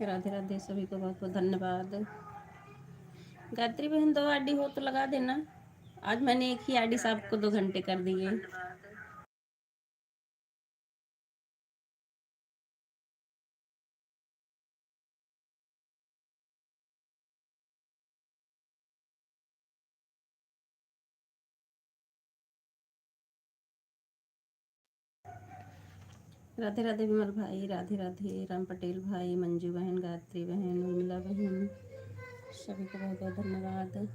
राधे राधे, सभी को बहुत बहुत धन्यवाद। गायत्री बहन, 2 आईडी हो तो लगा देना। आज मैंने एक ही आईडी साहब को 2 घंटे कर दिए। राधे राधे विमल भाई, राधे राधे राम पटेल भाई, मंजू बहन, गायत्री बहन, उर्मिला बहन, सभी को बहुत बहुत धन्यवाद।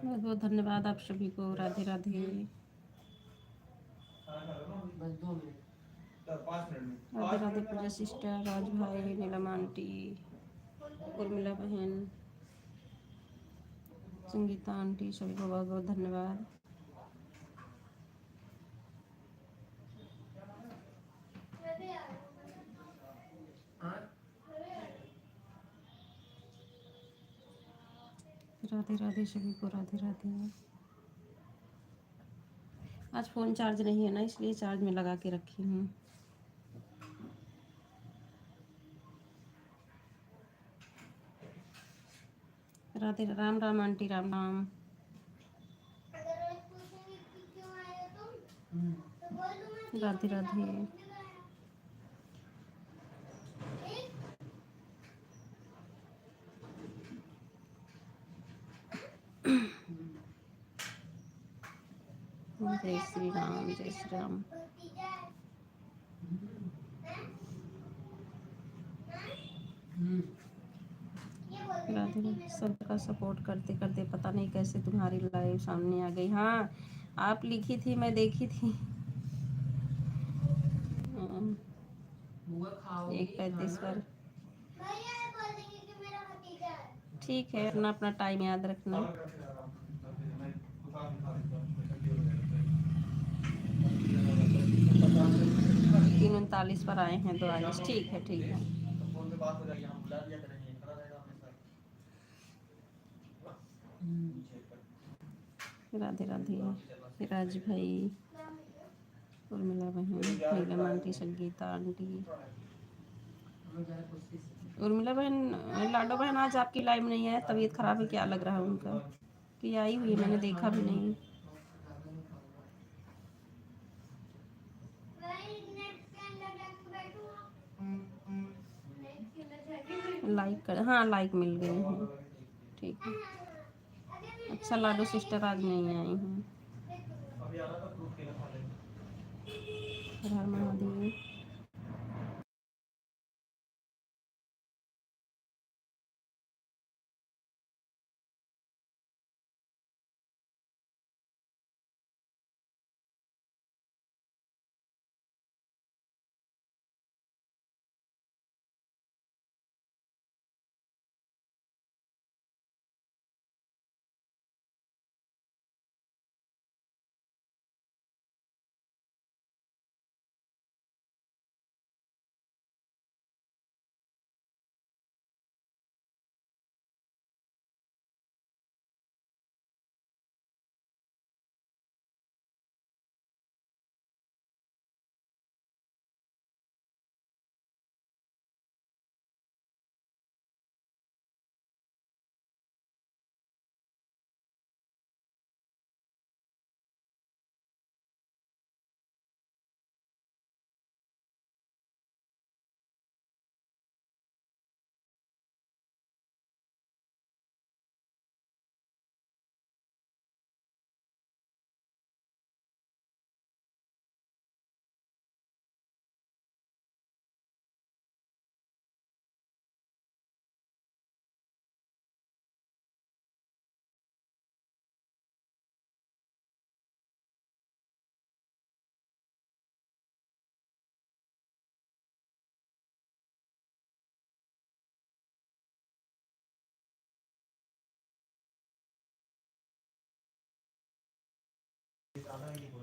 बहुत बहुत धन्यवाद आप सभी को। राधे राधे। राधे राधे पूजा सिस्टर, राज भाई, नीलम आंटी, उर्मिला बहन, संगीता आंटी, सभी को बहुत बहुत धन्यवाद। राधे राधे सभी को, राधे राधे। आज फ़ोन चार्ज नहीं है ना, इसलिए चार्ज में लगा के रखी हूँ। राधे राम राम आंटी, राम राम। राधे राधे। जय श्री राम, जय श्री राम। राधे राधे। सबका सपोर्ट करते करते पता नहीं कैसे तुम्हारी लाइव सामने आ गई। हाँ, आप लिखी थी, मैं देखी थी। 1:35 पर। ठीक है, अपना अपना टाइम याद रखना। 3:39 पर आए हैं तो आज ठीक है, ठीक है। राधे राधे। राज भाई, उर्मिला बहन, नीलम आंटी, संगीता आंटी, उर्मिला बहन, लाडो बहन, आज आपकी लाइव नहीं है, तबीयत खराब है क्या? लग रहा है उनका कि आई हुई है, मैंने देखा भी नहीं। लाइक कर, हाँ लाइक मिल गई है, ठीक है। अच्छा, लाडो सिस्टर आज नहीं आई हैं। हर हर महादेव।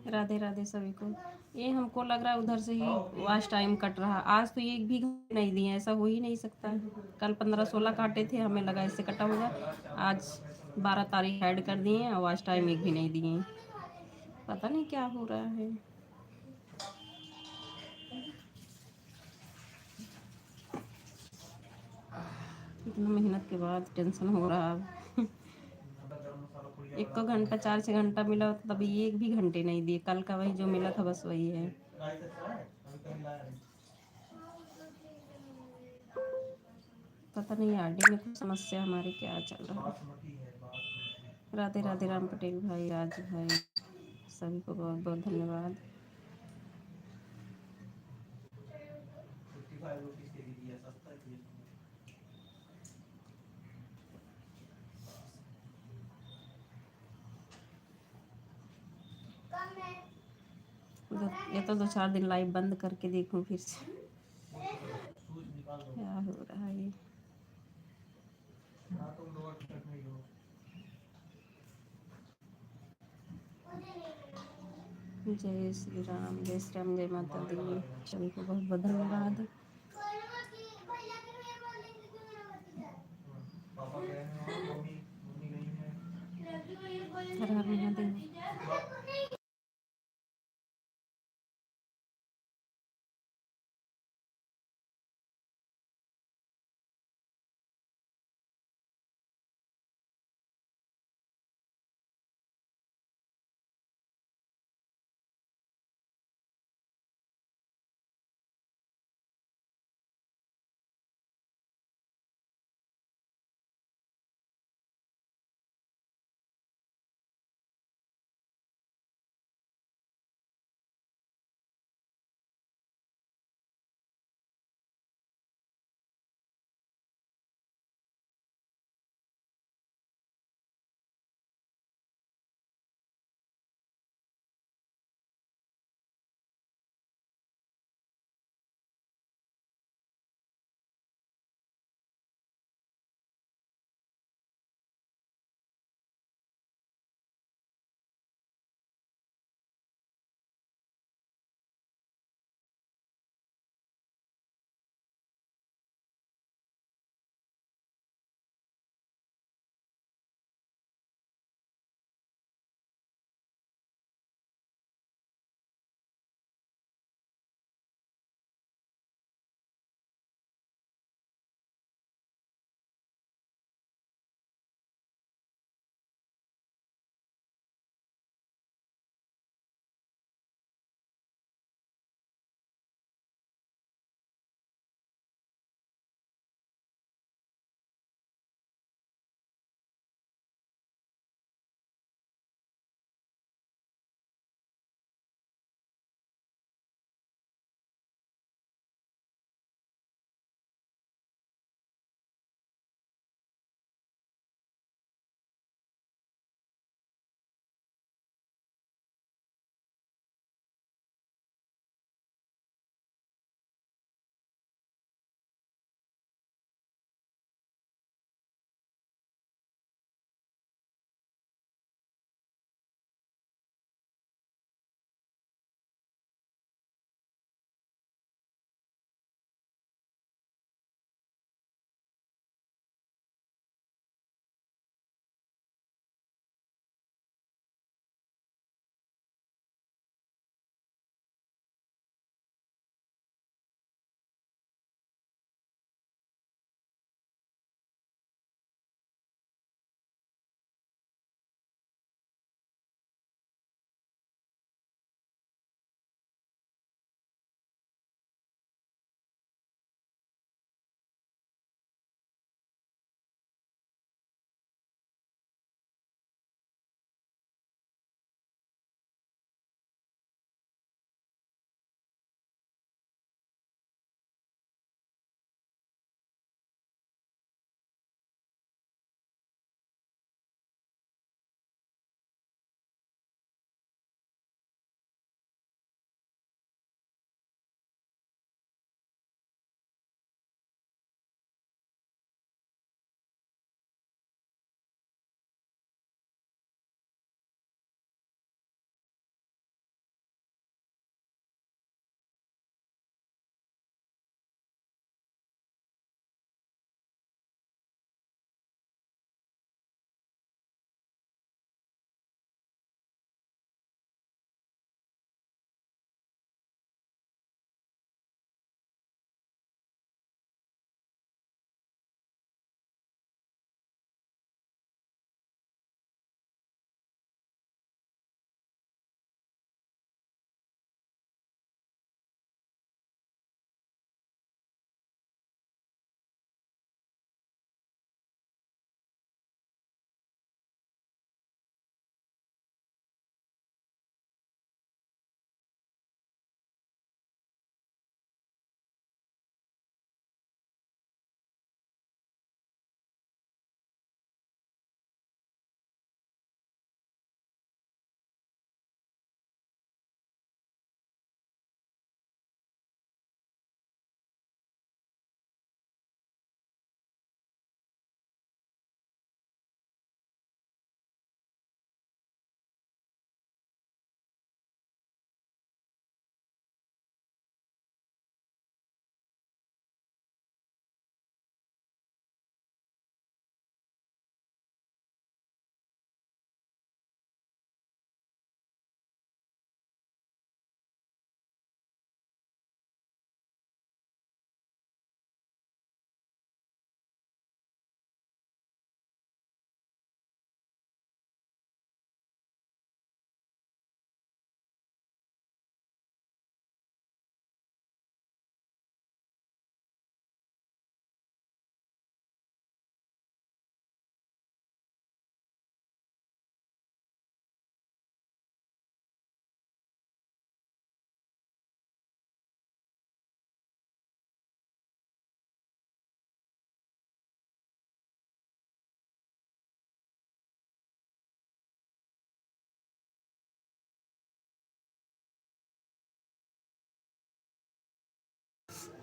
राधे राधे सभी को। ये हमको लग रहा है उधर से ही वॉच टाइम कट रहा। आज तो एक भी घंटे नहीं दिए, ऐसा हो ही नहीं सकता। कल 15-16 काटे थे, हमें लगा इससे कटा होगा। आज 12 तारीख ऐड कर दिए और वॉच टाइम एक भी नहीं दिए। पता नहीं क्या हो रहा है। इतना मेहनत के बाद टेंशन हो रहा है। 1 घंटा 4-6 घंटा मिला तभी एक भी घंटे नहीं दिए। कल का वही जो मिला था बस वही है। पता नहीं आरडी में कुछ समस्या हमारे क्या चल रहा है। राधे राधे राम पटेल भाई, राज भाई, सभी को बहुत बहुत धन्यवाद। ये तो 2-4 दिन लाइव बंद करके देखूं फिर से क्या हो रहा है। जय श्री राम, जय श्री राम, जय माता दी। सभी को बहुत बहुत धन्यवाद। हर हर महादेव।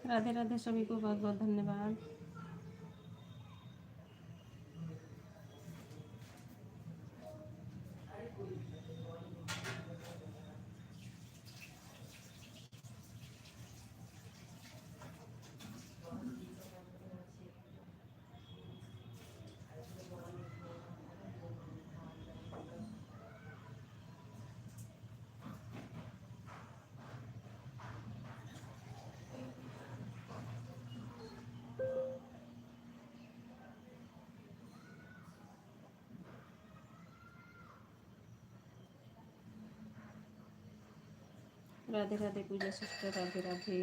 राधे राधे, सभी को बहुत बहुत धन्यवाद। राधे राधे पूजा सिस्टर, राधे राधे।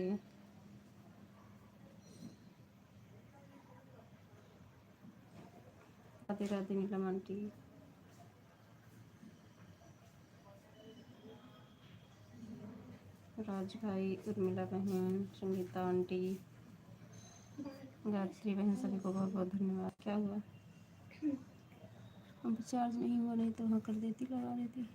राधे राधे नीलम आंटी। राज भाई, उर्मिला बहन, संगीता आंटी, गायत्री बहन, सभी को बहुत बहुत धन्यवाद। क्या हुआ? अब चार्ज नहीं हुआ, नहीं तो वहाँ कर देती, लगा देती।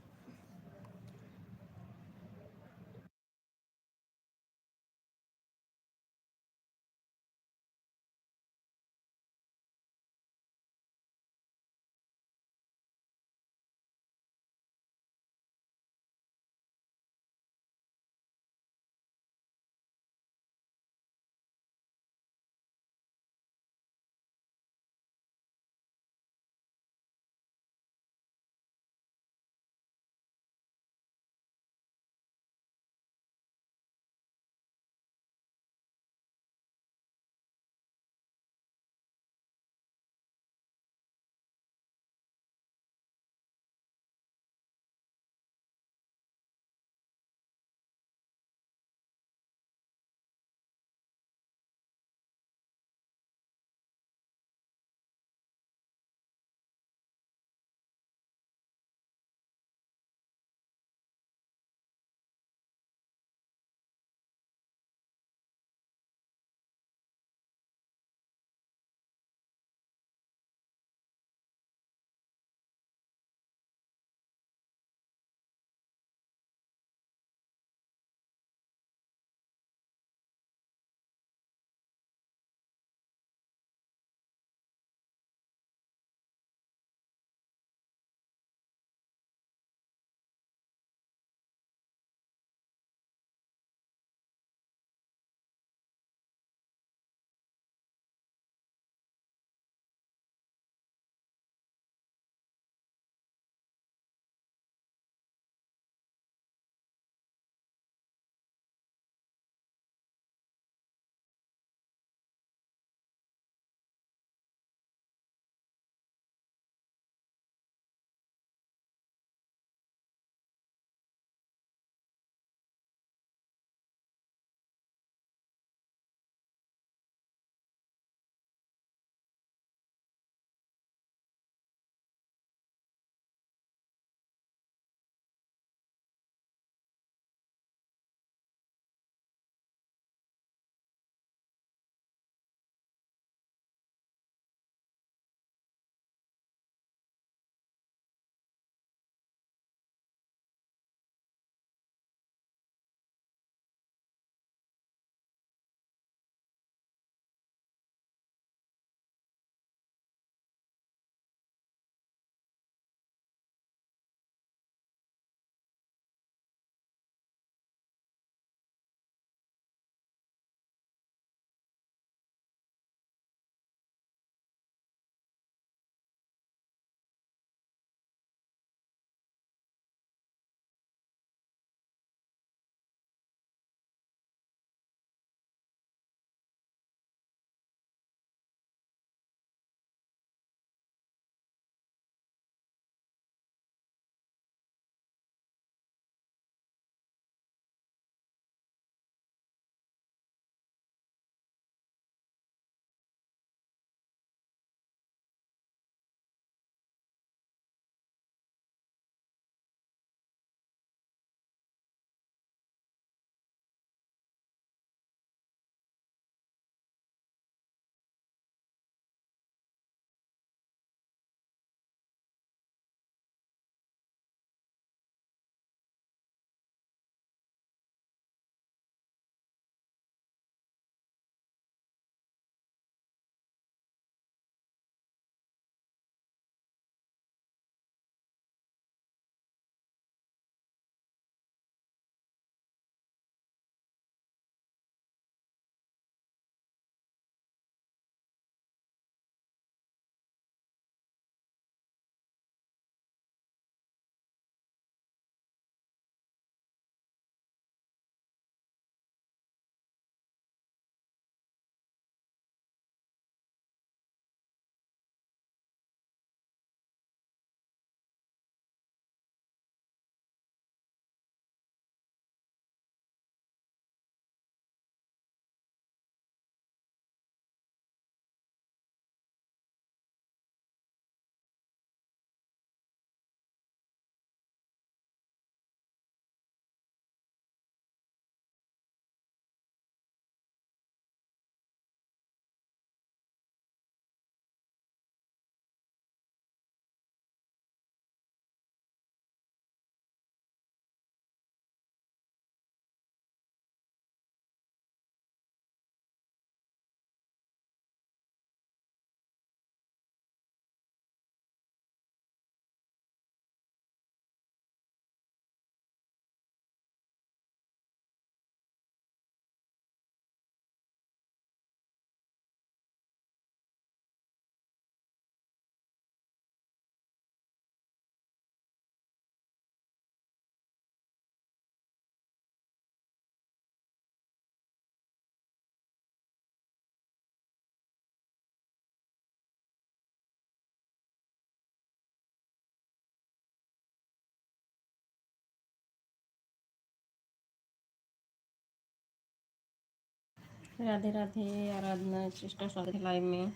राधे राधे। आराधना सिस्टर स्वागत है लाइव में।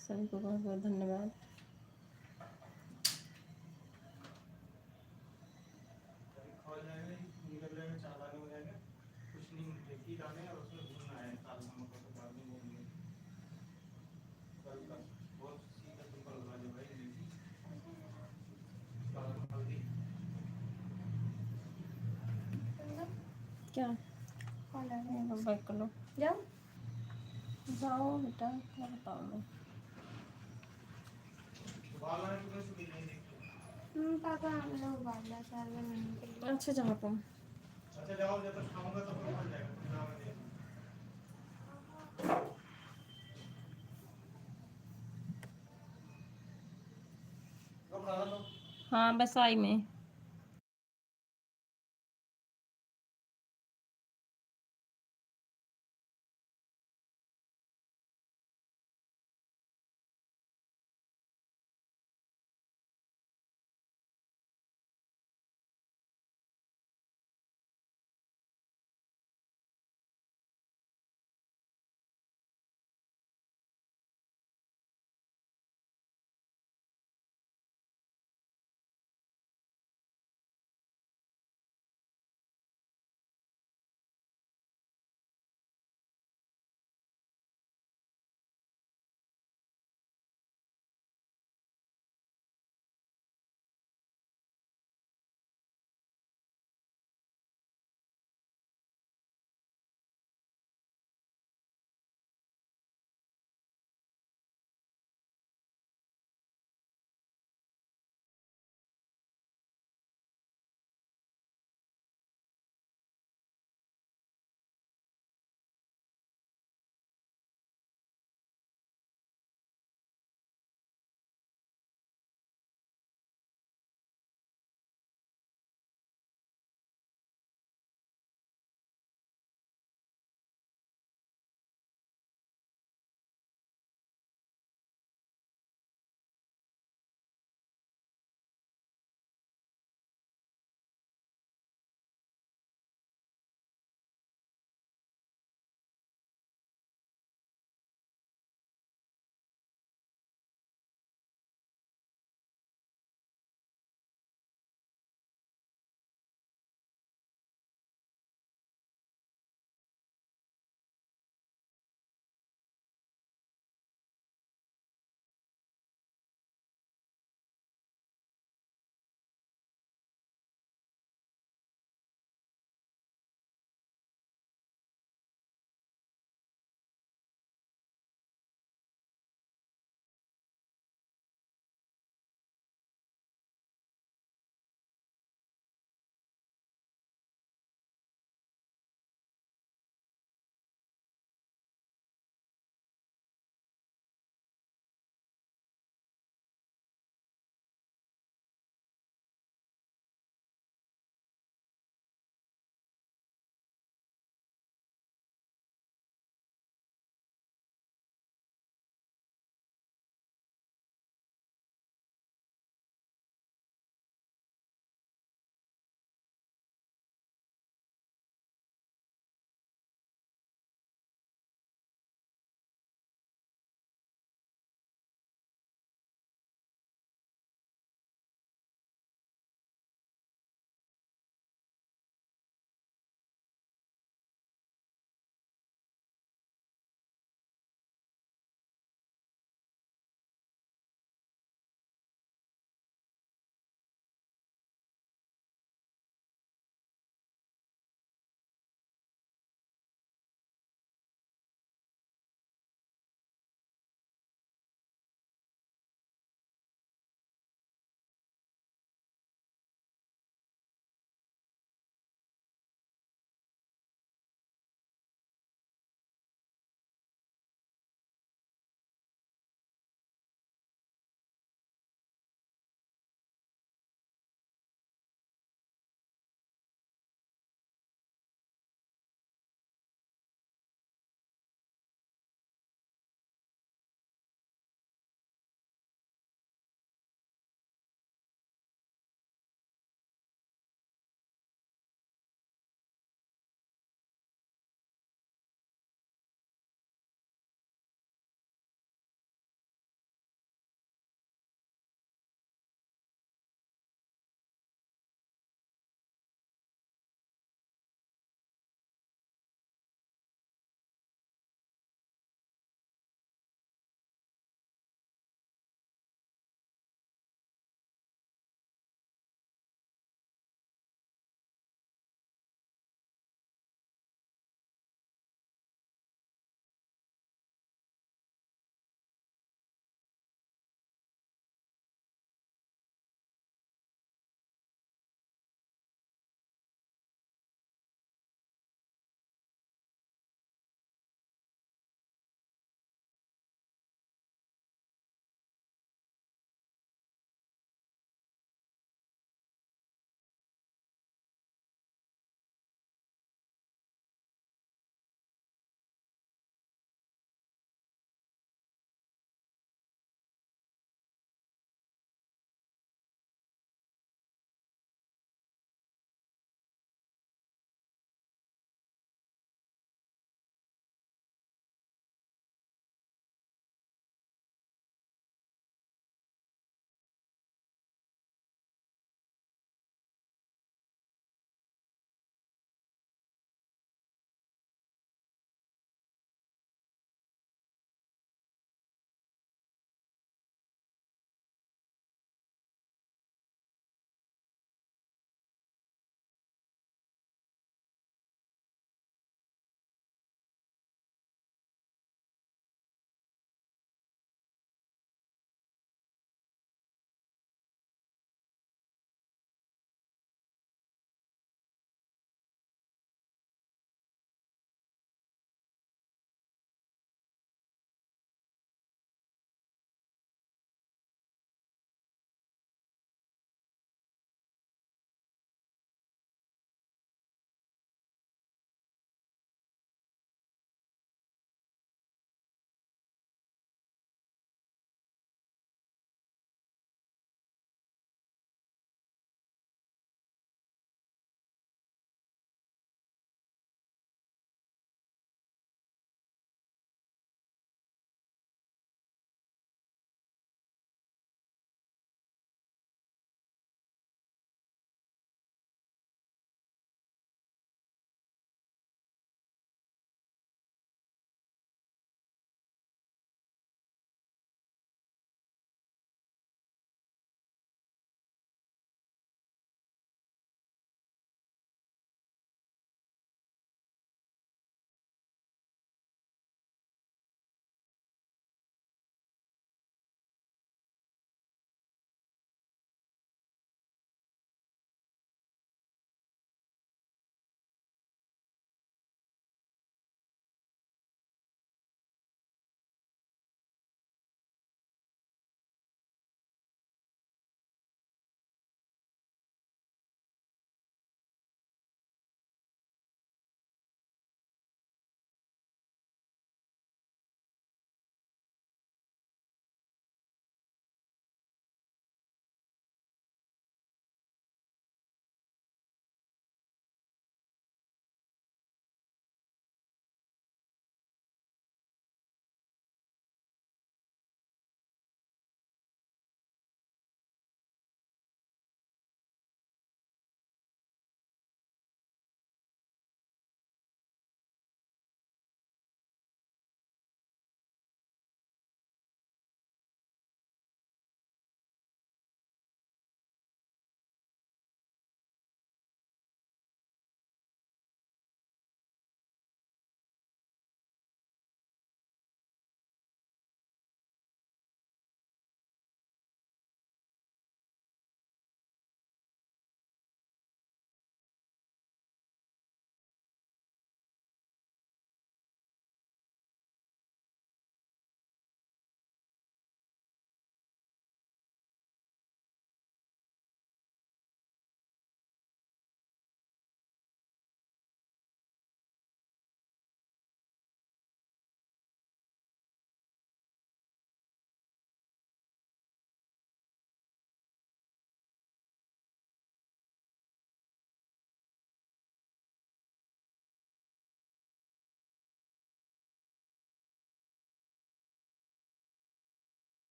सभी को बहुत बहुत धन्यवाद। क्या बैक कर लो। जाओ जाओ बेटा, क्या बताऊँ मैं। पापा हम लोग बाला साल में अच्छा जाओ तुम। अच्छा जाओ, जब तक खाऊंगा तब तक बन जाएगा। हाँ बस आई में।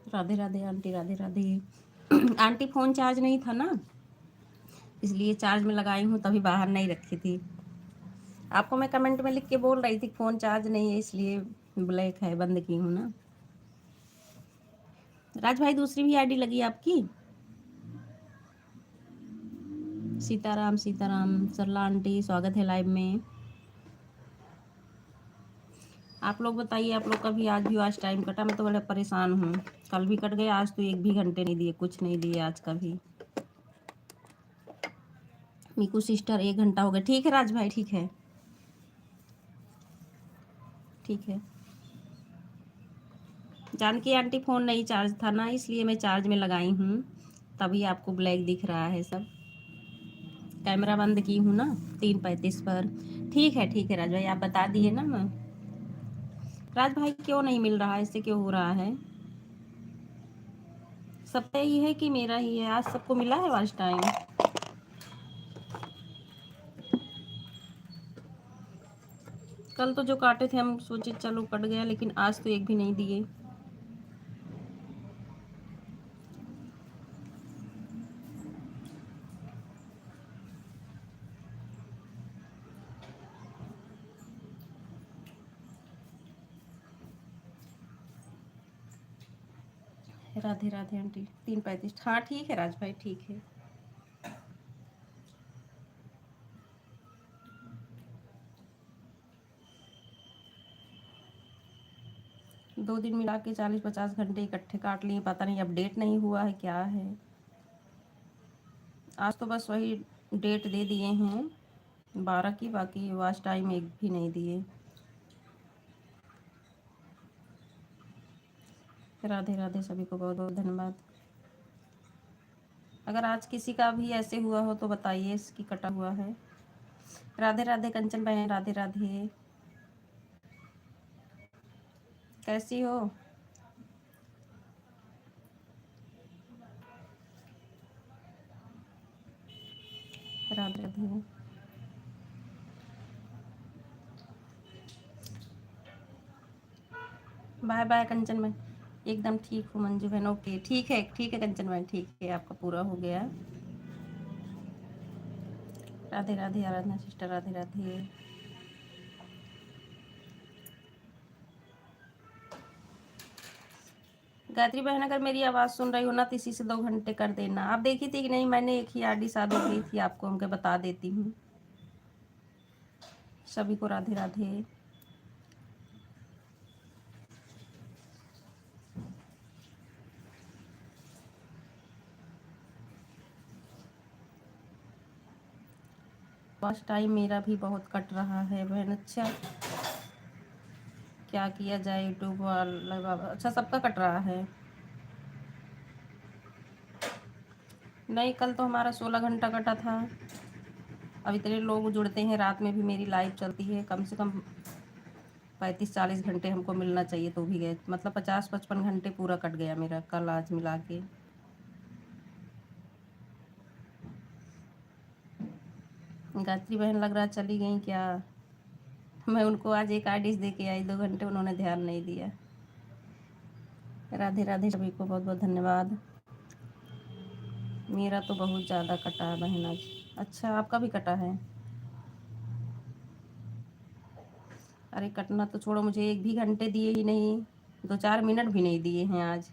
Radhe Radhe aunty, Radhe Radhe. Aunty phone charge नहीं था ना, इसलिए चार्ज में लगाई हूँ, तभी बाहर नहीं रखी थी। आपको मैं कमेंट में लिख के बोल रही थी फ़ोन चार्ज नहीं है, इसलिए ब्लैक है, बंद की हूँ ना। राज भाई दूसरी भी आईडी लगी आपकी? सीताराम सीताराम, सरला आंटी स्वागत है लाइव में। आप लोग बताइए, आप लोग का भी आज भी वॉच टाइम कटा? मैं तो बड़ा परेशान हूँ, कल भी कट गया, आज तो 1 भी घंटे नहीं दिए, कुछ नहीं दिए आज का भी। मीकू सिस्टर 1 घंटा हो गया। ठीक है राज भाई, ठीक है, ठीक है। जानकी आंटी फ़ोन नहीं चार्ज था ना, इसलिए मैं चार्ज में लगाई हूँ, तभी आपको ब्लैक दिख रहा है सब। कैमरा बंद की हूँ ना 3:35 पर। ठीक है राज भाई, आप बता दिए ना। मैं राज भाई क्यों नहीं मिल रहा है, इससे क्यों हो रहा है? सबका ही है कि मेरा ही है? आज सबको मिला है वॉच टाइम? कल तो जो काटे थे हम सोचे चलो कट गया, लेकिन आज तो 1 भी नहीं दिए। राधे राधे आंटी, 3:35। हाँ ठीक है राज भाई, ठीक है। 2 दिन मिला के 40-50 घंटे इकट्ठे काट लिए, पता नहीं अपडेट नहीं हुआ है क्या है। आज तो बस वही डेट दे दिए हैं 12 की, बाकी वॉच टाइम 1 भी नहीं दिए। राधे राधे, सभी को बहुत बहुत धन्यवाद। अगर आज किसी का भी ऐसे हुआ हो तो बताइए, इसकी कटा हुआ है। राधे राधे कंचन बहन, राधे राधे, कैसी हो? राधे राधे। बाय बाय कंचन बहन, एकदम ठीक हूँ मंजू बहन, ओके ठीक है कंचन बहन, ठीक है, आपका पूरा हो गया। राधे राधे आराधना सिस्टर, राधे राधे। गायत्री बहन, अगर मेरी आवाज़ सुन रही हो ना तो इसी से 2 घंटे कर देना। आप देखी थी कि नहीं? मैंने एक ही आईडी शादी की थी, आपको हमके बता देती हूँ। सभी को राधे राधे। वॉच टाइम मेरा भी बहुत कट रहा है बहन। अच्छा, क्या किया जाए? यूट्यूब वाला अच्छा सबका कट रहा है। नहीं, कल तो हमारा 16 घंटा कटा था। अब इतने लोग जुड़ते हैं, रात में भी मेरी लाइव चलती है, कम से कम 35-40 घंटे हमको मिलना चाहिए, तो भी गए, मतलब 50-55 घंटे पूरा कट गया मेरा कल आज मिला के। गायत्री बहन लग रहा चली गई क्या? मैं उनको आज एक आईडी दे के आई, 2 घंटे उन्होंने ध्यान नहीं दिया। राधे राधे, सभी को बहुत बहुत धन्यवाद। मेरा तो बहुत ज़्यादा कटा है बहन आज। अच्छा, आपका भी कटा है? अरे कटना तो छोड़ो, मुझे 1 भी घंटे दिए ही नहीं, 2-4 मिनट भी नहीं दिए हैं आज,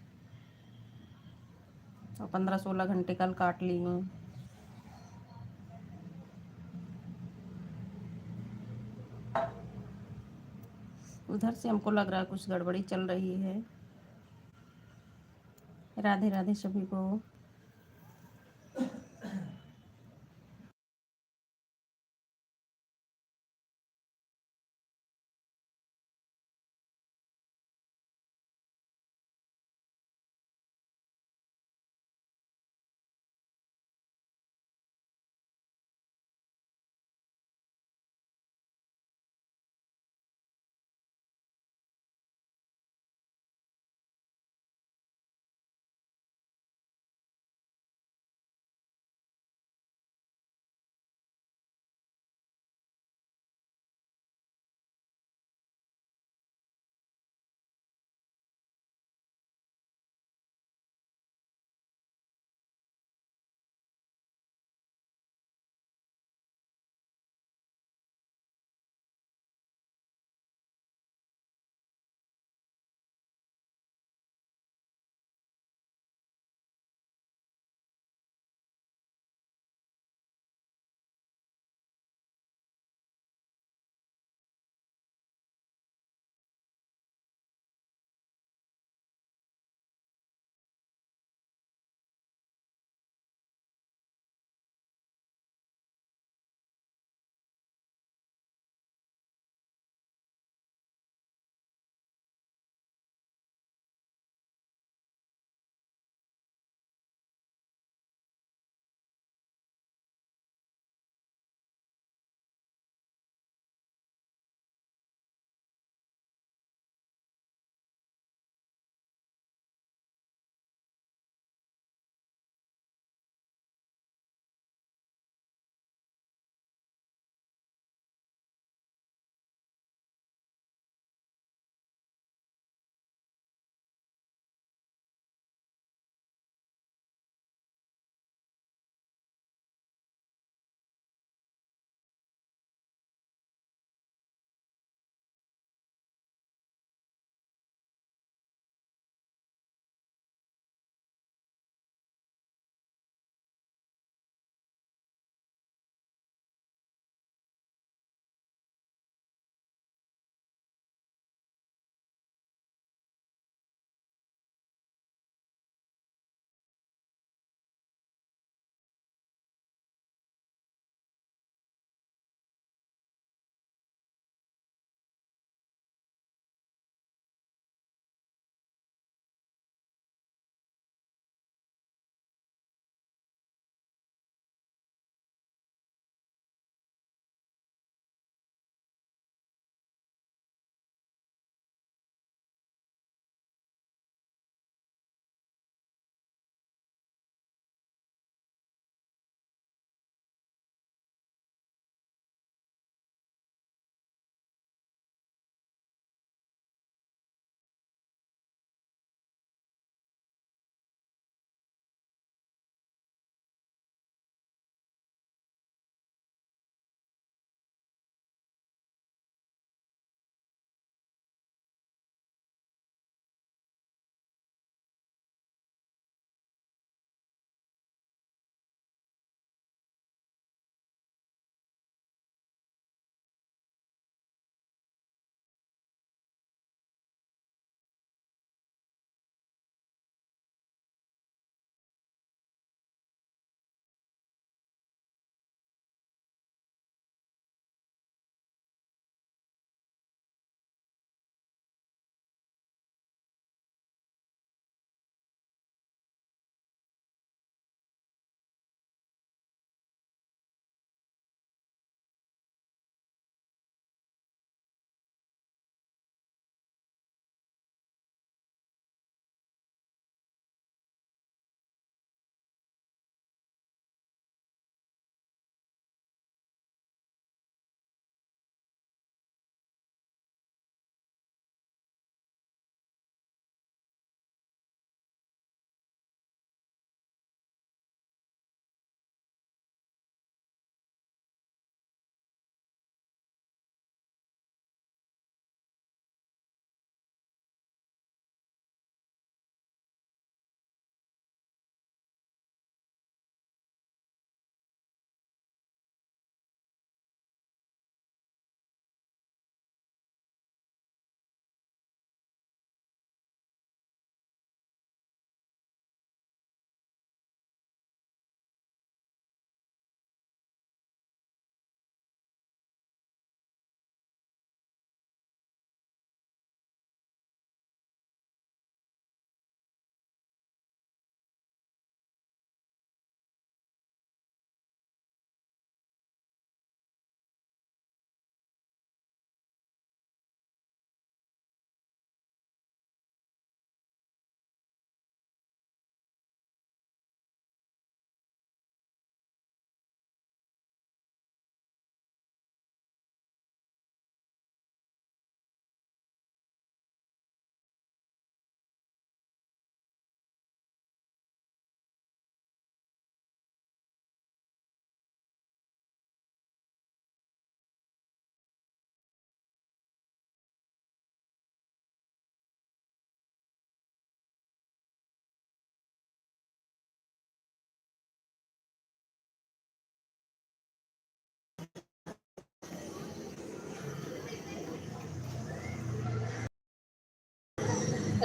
और 15-16 घंटे कल काट ली हूँ। उधर से हमको लग रहा है कुछ गड़बड़ी चल रही है। राधे राधे सभी को।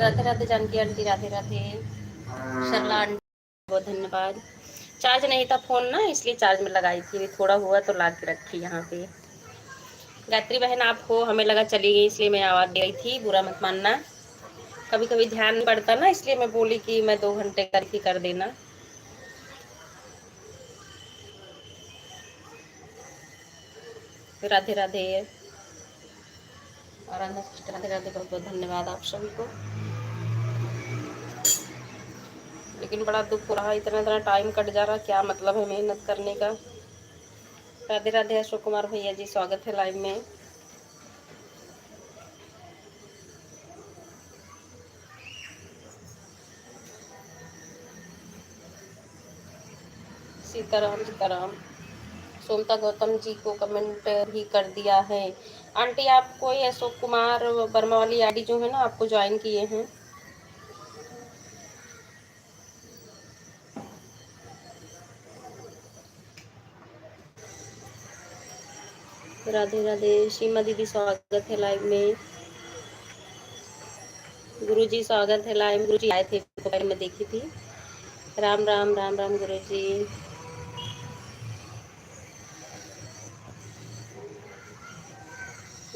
राधे राधे जानकी आंटी, राधे राधे सरला आंटी, बहुत धन्यवाद। चार्ज नहीं था फ़ोन ना, इसलिए चार्ज में लगाई थी, थोड़ा हुआ तो ला के रखी यहाँ पे। गायत्री बहन आप हो, हमें लगा चली गई इसलिए मैं आवाज़ दे रही थी, बुरा मत मानना। कभी कभी ध्यान नहीं पड़ता ना, इसलिए मैं बोली कि मैं 2 घंटे करके कर देना। राधे राधे और राधे राधे, बहुत बहुत धन्यवाद आप सभी को। लेकिन बड़ा दुख हो रहा है, इतना इतना टाइम कट जा रहा, क्या मतलब है मेहनत करने का। राधे राधे अशोक कुमार भैया जी, स्वागत है लाइव में। सीताराम सीताराम। सोमता गौतम जी को कमेंट भी कर दिया है। आंटी आप कोई अशोक कुमार वर्मा वाली आईडी जो है ना, आपको ज्वाइन किए हैं। राधे राधे सीमा दीदी, स्वागत है लाइव में। गुरुजी स्वागत है लाइव, गुरुजी आए थे दोपहर में, देखी थी। राम राम राम राम गुरुजी।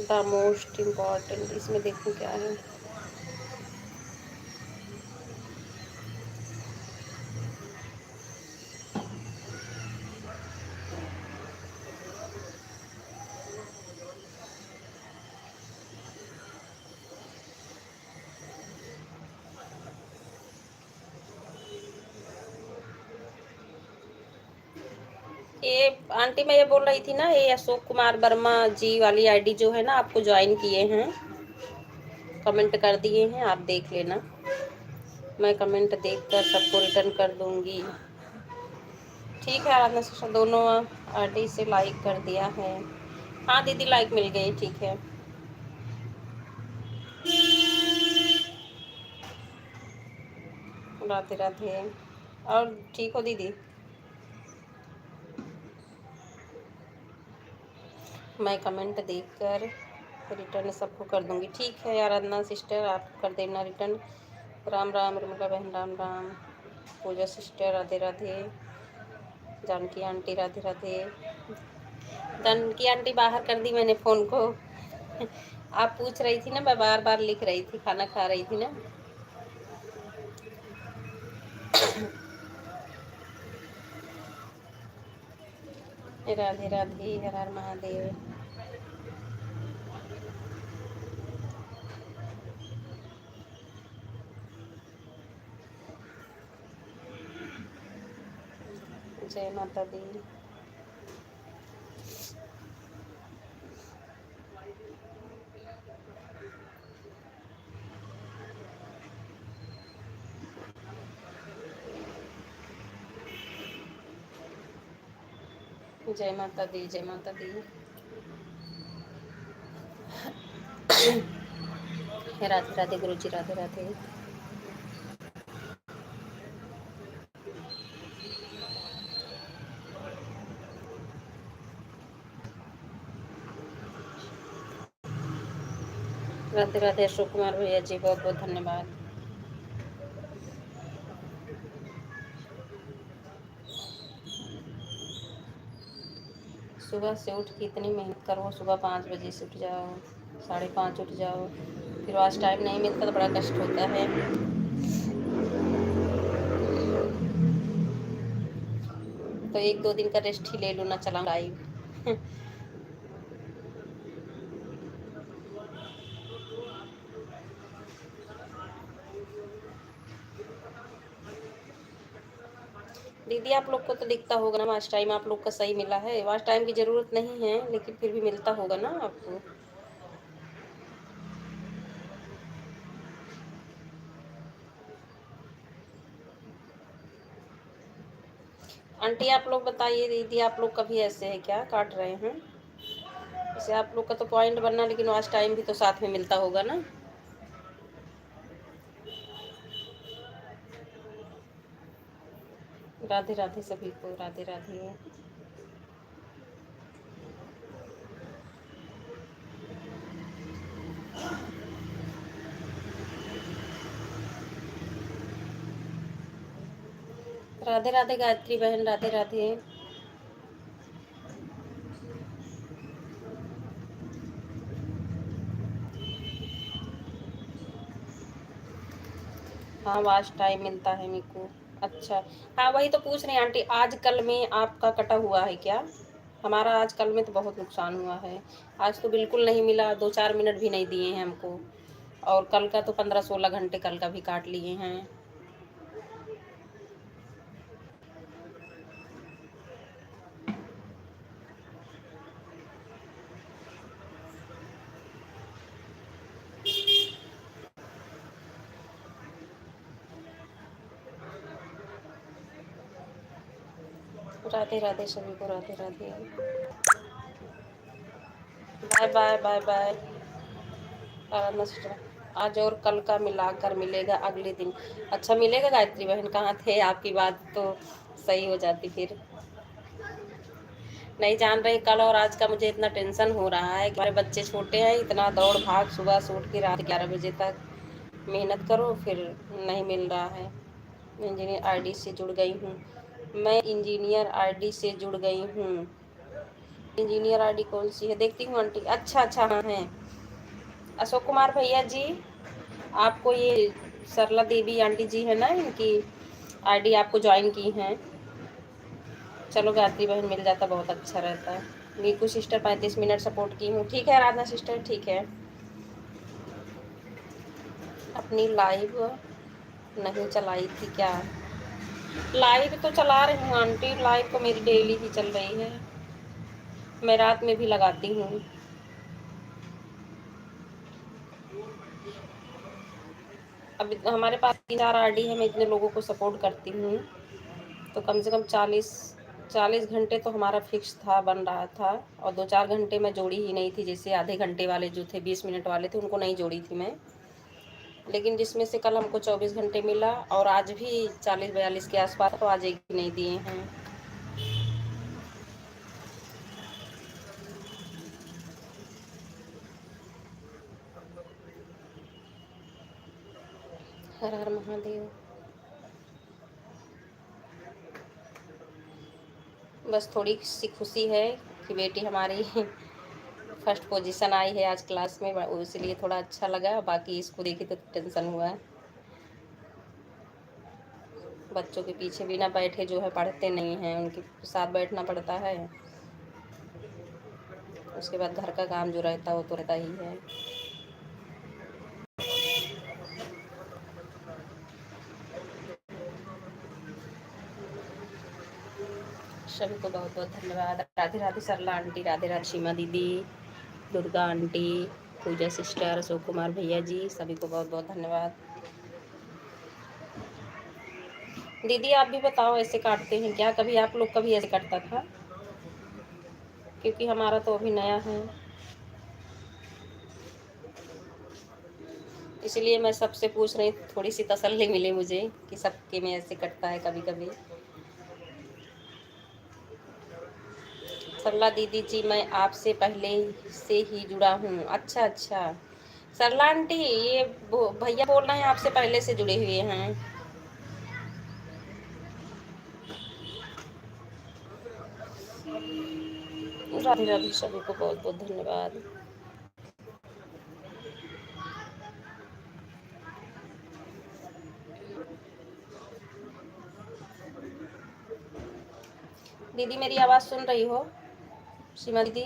द मोस्ट इम्पॉर्टेंट, इसमें देखूं क्या है। ये आंटी मैं ये बोल रही थी ना, ये अशोक कुमार वर्मा जी वाली आईडी जो है ना, आपको ज्वाइन किए हैं, कमेंट कर दिए हैं, आप देख लेना। मैं कमेंट देखकर सबको रिटर्न कर दूंगी। ठीक है, आराधना सिस्टर दोनों आईडी से लाइक कर दिया है। हाँ दीदी लाइक मिल गई, ठीक है। राधे राधे। और ठीक हो दीदी? मैं कमेंट देखकर रिटर्न सबको कर दूंगी। ठीक है आराधना सिस्टर, आप कर देना रिटर्न। राम राम रमला बहन, Ram Ram. Puja sister Radhe Radhe. Janki aunty Radhe Radhe. Janki aunty बाहर कर दी मैंने फ़ोन को। आप पूछ रही थी ना, मैं बार बार लिख रही थी, खाना खा रही थी ना। राधे राधे, हर हर महादेव। जय माता दी। जय माता दी, जय माता दी। राधे राधे गुरुजी, राधे राधे। राधे राधे अशोक कुमार भैया जी, बहुत बहुत धन्यवाद। सुबह से उठ के इतनी मेहनत करो, सुबह 5 बजे से उठ जाओ, 5:30 उठ जाओ, फिर आज टाइम नहीं मिलता तो बड़ा कष्ट होता है। तो 1-2 दिन का रेस्ट ही ले लो ना, चला लाइव। दीदी आप लोग को तो दिखता होगा ना, वाच टाइम आप लोग का सही मिला है। वाच टाइम की ज़रूरत नहीं है, लेकिन फिर भी मिलता होगा ना आपको। आंटी आप लोग बताइए, दीदी आप लोग कभी ऐसे है क्या, काट रहे हैं? जैसे आप लोग का तो पॉइंट बनना, लेकिन वाच टाइम भी तो साथ में मिलता होगा ना। राधे राधे सभी को, राधे राधे। राधे राधे गायत्री बहन, राधे राधे। हाँ वास्ट टाइम मिलता है मेरे को। अच्छा, हाँ वही तो पूछ रही हैं आंटी, आज कल में आपका कटा हुआ है क्या? हमारा आज कल में तो बहुत नुकसान हुआ है। आज तो बिल्कुल नहीं मिला, 2-4 मिनट भी नहीं दिए हैं हमको। और कल का तो 15-16 घंटे कल का भी काट लिए हैं। राधे राधे सभी को, Radhe Radhe. Bye bye bye bye. आज और कल का मिलाकर मिलेगा अगले दिन। अच्छा मिलेगा गायत्री बहन, कहाँ थे? आपकी बात तो सही हो जाती फिर। नहीं जान रही, कल और आज का मुझे इतना टेंशन हो रहा है कि हमारे बच्चे छोटे हैं, इतना दौड़ भाग सुबह से उठ के रात 11 बजे तक मेहनत करो, फिर नहीं मिल रहा है। इंजीनियर आईडी से जुड़ गई हूँ। मैं इंजीनियर आईडी से जुड़ गई हूँ। इंजीनियर आईडी कौन सी है, देखती हूँ आंटी। अच्छा अच्छा, हाँ है। अशोक कुमार भैया जी, आपको ये सरला देवी आंटी जी है ना, इनकी आईडी आपको ज्वाइन की हैं। चलो गायत्री बहन मिल जाता बहुत अच्छा रहता है। मीकू सिस्टर 35 मिनट सपोर्ट की हूँ। ठीक है आराधना सिस्टर, ठीक है। अपनी लाइव नहीं चलाई थी क्या? लाइव तो चला रही हूँ आंटी, लाइव तो मेरी डेली ही चल रही है, मैं रात में भी लगाती हूँ। अब हमारे पास 3-4 आईडी है, मैं इतने लोगों को सपोर्ट करती हूँ, तो कम से कम 40 घंटे तो हमारा फिक्स था, बन रहा था। और 2-4 घंटे मैं जोड़ी ही नहीं थी, जैसे आधे घंटे वाले जो थे, 20 मिनट वाले थे, उनको नहीं जोड़ी थी मैं। लेकिन जिसमें से कल हमको 24 घंटे मिला, और आज भी 40-42 के आसपास, तो आज एक भी नहीं दिए हैं। हर हर महादेव। बस थोड़ी सी खुशी है कि बेटी हमारी फर्स्ट पोजीशन आई है आज क्लास में, इसलिए थोड़ा अच्छा लगा। बाकी इसको देखी तो टेंशन हुआ है। बच्चों के पीछे बिना बैठे जो है पढ़ते नहीं हैं, उनके साथ बैठना पड़ता है। उसके बाद घर का काम जो रहता है वो तो रहता ही है। सभी को बहुत बहुत धन्यवाद। राधे राधे सरला आंटी, राधे राधे सीमा दीदी, दुर्गा आंटी, पूजा सिस्टर, अशोक कुमार भैया जी, सभी को बहुत बहुत धन्यवाद। दीदी आप भी बताओ, ऐसे काटते हैं क्या? कभी आप लोग कभी ऐसे कटता था? क्योंकि हमारा तो अभी नया है, इसलिए मैं सबसे पूछ रही, थोड़ी सी तसल्ली मिले मुझे कि सबके में ऐसे कटता है कभी कभी। सरला दीदी जी, मैं आपसे पहले से ही जुड़ा हूँ। अच्छा अच्छा, सरला आंटी ये भैया बोल रहे हैं आपसे पहले से जुड़े हुए हैं। राधे राधे, सभी को बहुत बहुत धन्यवाद। दीदी मेरी आवाज़ सुन रही हो? सीमा दीदी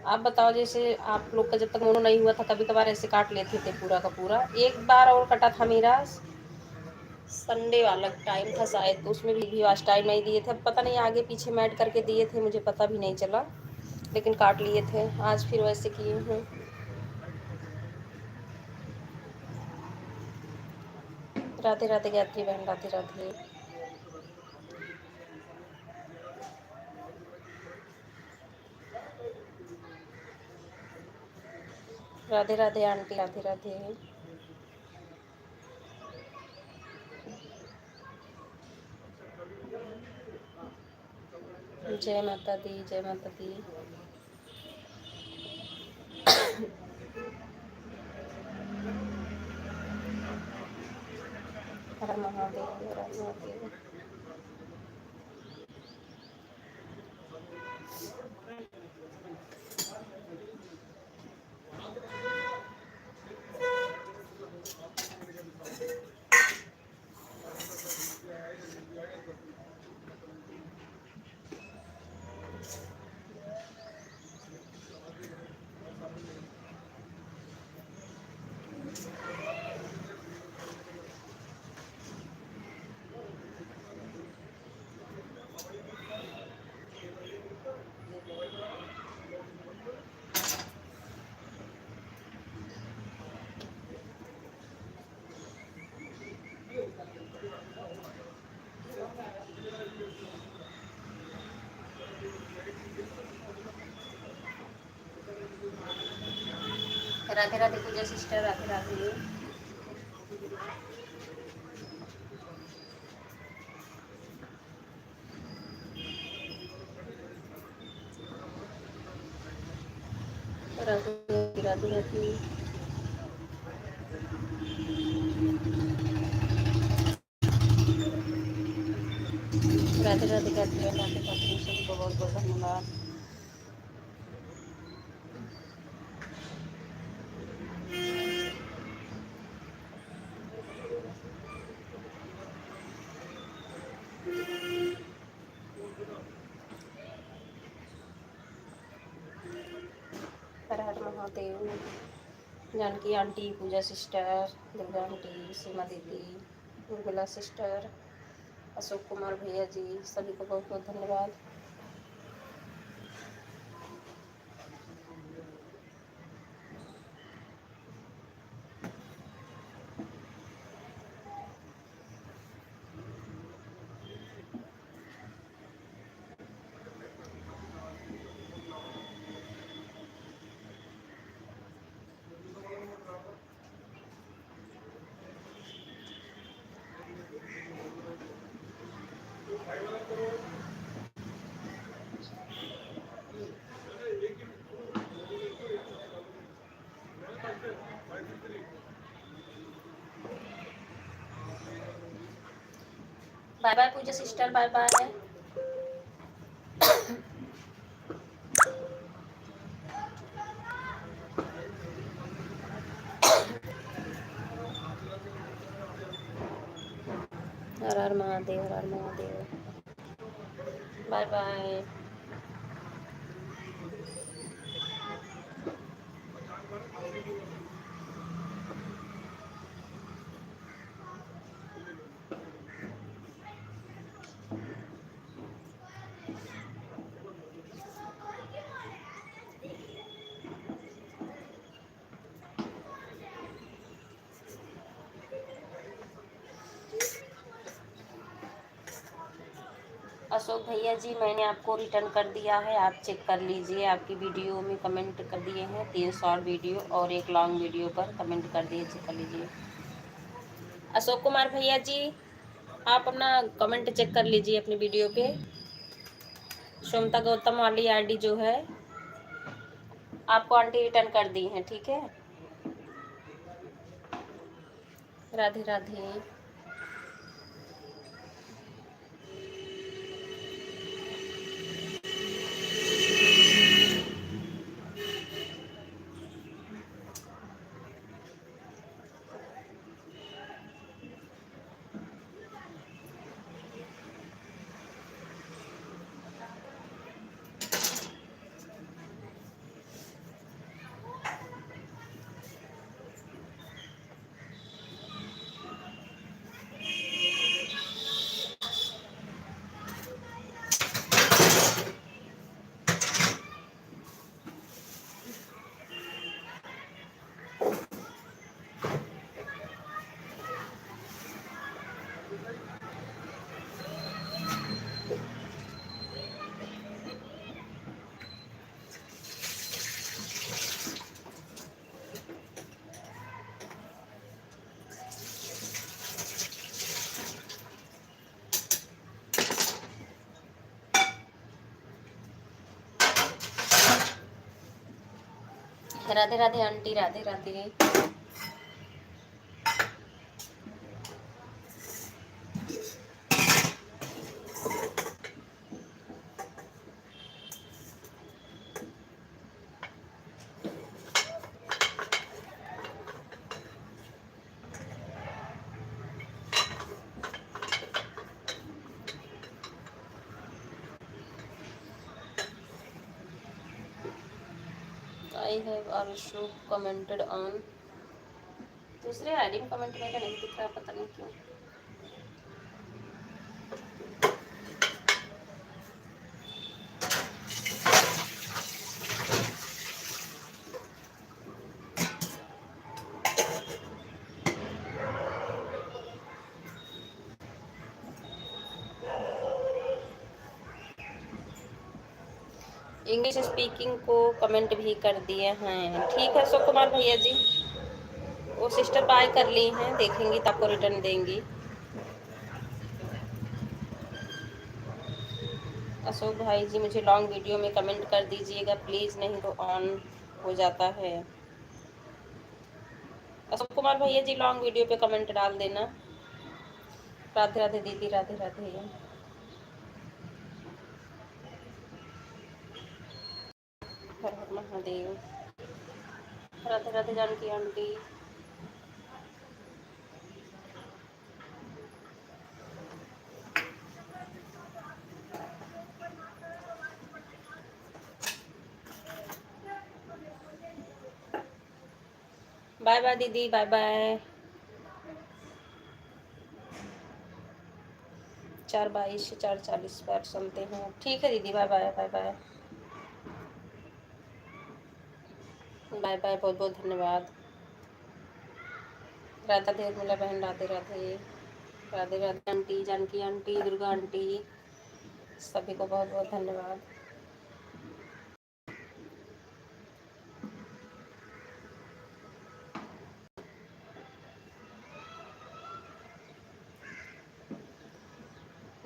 आप बताओ, जैसे आप लोग का जब तक मोनो नहीं हुआ था, कभी कभार ऐसे काट लेते थे पूरा का पूरा। एक बार और कटा था मेरा, संडे वाला टाइम था शायद, तो उसमें भी वास्ट टाइम नहीं दिए थे। पता नहीं आगे पीछे मैट करके दिए थे, मुझे पता भी नहीं चला, लेकिन काट लिए थे। आज फिर वैसे किए हैं। राधे राधे गायत्री बहन, राधे राधे। राधे राधे आंटी, राधे राधे। जय माता दी, जय माता दी। हर महादेव, हर महादेव। राधे राधे पूजा सिस्टर, राधे राधे। राधे राधे राधे। राधे राधे करती है, राधे राधे, सभी को बहुत बहुत धन्यवाद। हर हर महादेव। जानकी आंटी, पूजा सिस्टर, दुर्गा आंटी, सीमा दीदी, उर्मिला सिस्टर, अशोक कुमार भैया जी, सभी को बहुत बहुत धन्यवाद। बाय बाय पूजा सिस्टर, बाय बाय। हर हर महादेव, हर हर महादेव, बाय बाय। अशोक भैया जी, मैंने आपको रिटर्न कर दिया है, आप चेक कर लीजिए। आपकी वीडियो में कमेंट कर दिए हैं, 3 शॉर्ट वीडियो और 1 लॉन्ग वीडियो पर कमेंट कर दिए, चेक कर लीजिए। अशोक कुमार भैया जी, आप अपना कमेंट चेक कर लीजिए अपनी वीडियो पे। सोमता गौतम वाली आईडी जो है आपको आंटी रिटर्न कर दी है, ठीक है। Radhe Radhe. Radhe Radhe aunty, Radhe Radhe. I have also commented on। दूसरे आईडी में कमेंट मेरा नहीं दिख रहा, पता नहीं क्यों। इंग्लिश स्पीकिंग को कमेंट भी कर दिए हैं। ठीक है अशोक कुमार भैया जी, वो सिस्टर बाय कर ली हैं, देखेंगी तो आपको रिटर्न देंगी। अशोक भाई जी मुझे लॉन्ग वीडियो में कमेंट कर दीजिएगा प्लीज़, नहीं तो ऑन हो जाता है। अशोक कुमार भैया जी लॉन्ग वीडियो पे कमेंट डाल देना। राधे राधे दीदी, राधे राधे। हर हर Mahadev. Radhe Radhe Janki aunty. Bye bye दीदी, बाय बाय। 4:22 से 4:40 पर सुनते हैं। ठीक है दीदी, bye bye, bye bye, bye bye, बहुत बहुत धन्यवाद। राधा देव मिला बहन, Radhe Radhe. Radhe Radhe aunty, Janki aunty, Durga aunty, सभी को बहुत बहुत धन्यवाद।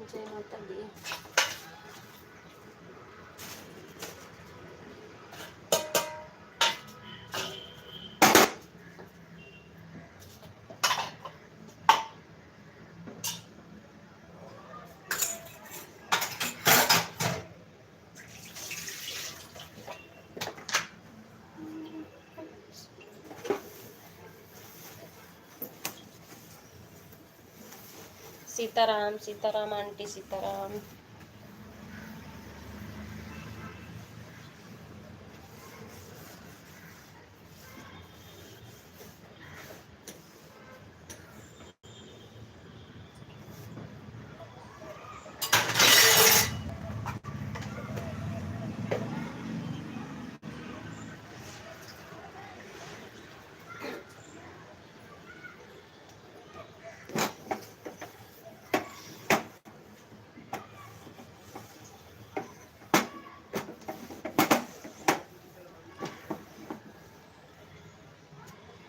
जय माता दी। सीताराम, सीताराम आंटी, सीताराम।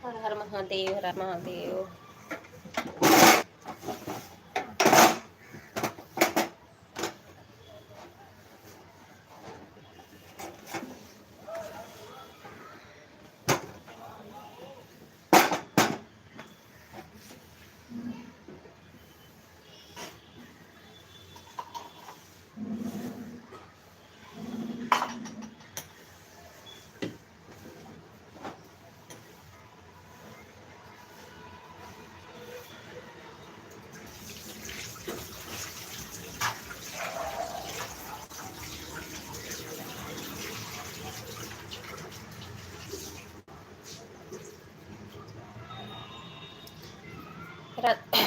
हर हर महादेव, हर हर महादेव।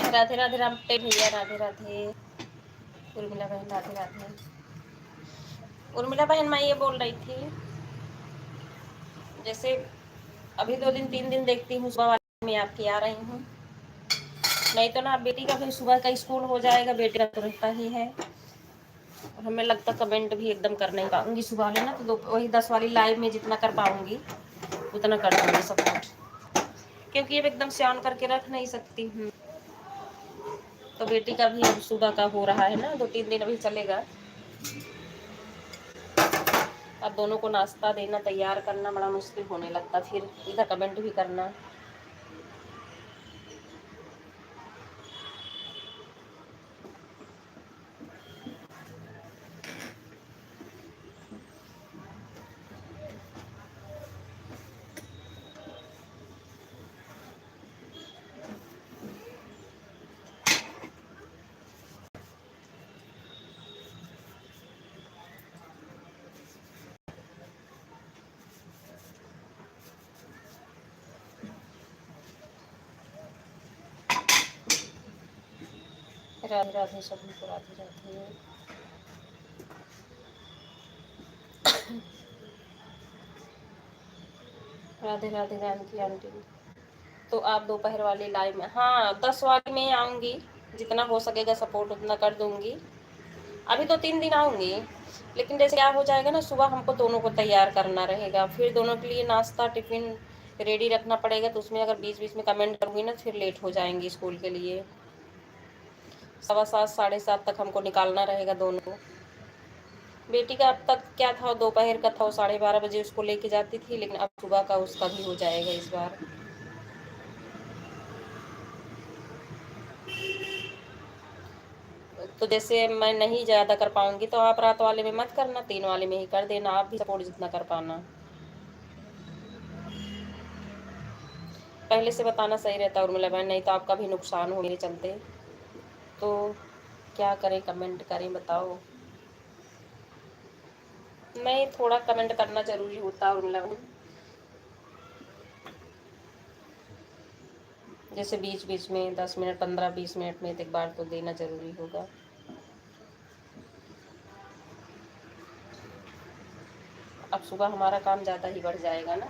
राधे राधे रामटे भैया, राधे राधे। उर्मिला बहन, राधे राधे। उर्मिला बहन मैं ये बोल रही थी, जैसे अभी 2 दिन 3 दिन देखती हूँ सुबह वाले में आपकी आ रही हूँ, नहीं तो ना बेटी का फिर सुबह का स्कूल हो जाएगा, बेटी का तो रहता ही है। और हमें लगता कमेंट भी एकदम कर नहीं पाऊंगी सुबह वाले ना, तो वही 10 वाली लाइव में जितना कर पाऊंगी उतना कर दूंगी सपोर्ट, क्योंकि ये एकदम से ऑन करके रख नहीं सकती हूँ। तो बेटी का भी अब सुबह का हो रहा है ना, 2-3 दिन अभी चलेगा। अब दोनों को नाश्ता देना, तैयार करना बड़ा मुश्किल होने लगता, फिर इधर कमेंट भी करना। राधे राधे सभी को, राधे राधे। राधे राधे जानकी आंटी। तो आप दोपहर वाली लाइव में, हाँ 10 वाली में आऊँगी, जितना हो सकेगा सपोर्ट उतना कर दूँगी। अभी तो 3 दिन आऊँगी, लेकिन जैसे क्या हो जाएगा ना, सुबह हमको दोनों को तैयार करना रहेगा, फिर दोनों के लिए नाश्ता टिफिन रेडी रखना पड़ेगा, तो उसमें अगर बीच बीच में कमेंट करूँगी ना फिर लेट हो जाएंगी स्कूल के लिए। 7:15 7:30 तक हमको निकालना रहेगा दोनों को। बेटी का अब तक क्या था, दोपहर का था, वो 12:30 बजे उसको लेके जाती थी, लेकिन अब सुबह का उसका भी हो जाएगा इस बार। तो जैसे मैं नहीं ज़्यादा कर पाऊंगी तो आप रात वाले में मत करना, 3 वाले में ही कर देना, आप भी सपोर्ट जितना कर पाना। पहले से बताना सही रहता है उर्मिला बहन, नहीं तो आपका भी नुकसान हो मेरे चलते। तो क्या करें, कमेंट करें बताओ। नहीं, थोड़ा कमेंट करना ज़रूरी होता है उर्मिला बहन, जैसे बीच बीच में 10 मिनट 15-20 मिनट में एक बार तो देना ज़रूरी होगा। अब सुबह हमारा काम ज़्यादा ही बढ़ जाएगा ना।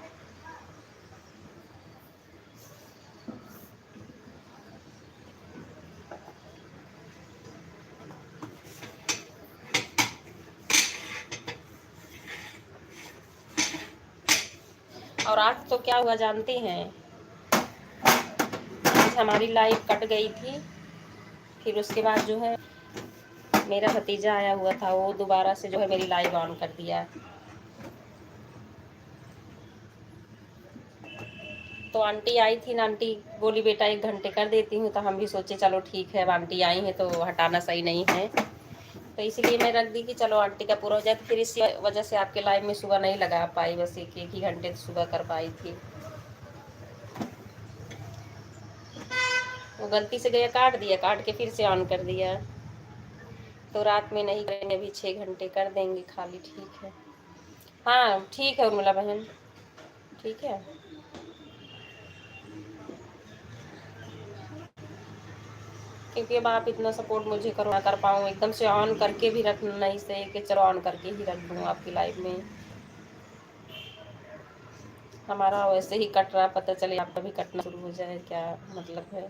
और आज तो क्या हुआ जानती हैं, आज हमारी लाइट कट गई थी, फिर उसके बाद जो है मेरा भतीजा आया हुआ था, वो दोबारा से जो है मेरी लाइट ऑन कर दिया। तो आंटी आई थी ना, आंटी बोली बेटा 1 घंटे कर देती हूँ, तो हम भी सोचे चलो ठीक है, अब आंटी आई हैं तो हटाना सही नहीं है, तो इसीलिए मैं रख दी कि चलो आंटी का पूरा हो जाए। तो फिर इसी वजह से आपके लाइव में सुबह नहीं लगा पाई, बस एक ही घंटे सुबह कर पाई थी। वो गलती से गया काट दिया, काट के फिर से ऑन कर दिया। तो रात में नहीं करेंगे, अभी 6 घंटे कर देंगे खाली, ठीक है। हाँ ठीक है उर्मिला बहन, ठीक है। क्योंकि अब आप इतना सपोर्ट मुझे करो, ना कर पाऊँ एकदम से ऑन करके भी रखना नहीं सही कि चलो ऑन करके ही रख दूँ आपकी लाइव में। हमारा वैसे ही कट रहा, पता चले आपका भी कटना शुरू हो जाए, क्या मतलब है।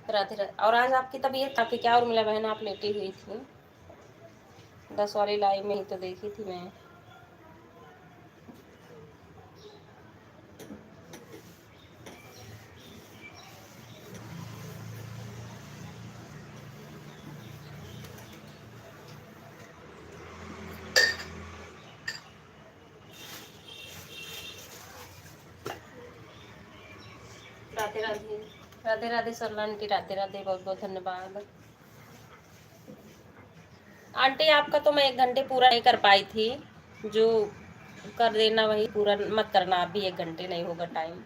राधे राधे। और आज आपकी तबीयत काफ़ी क्या उर्मिला बहन, आप लेटी हुई थी, 10 वाली लाइव में ही तो देखी थी मैं। राधे राधे। राधे राधे सरला आंटी, राधे राधे, बहुत बहुत धन्यवाद। आंटी आपका तो मैं 1 घंटे पूरा नहीं कर पाई थी, जो कर देना वही पूरा मत करना, आप भी 1 घंटे नहीं होगा टाइम।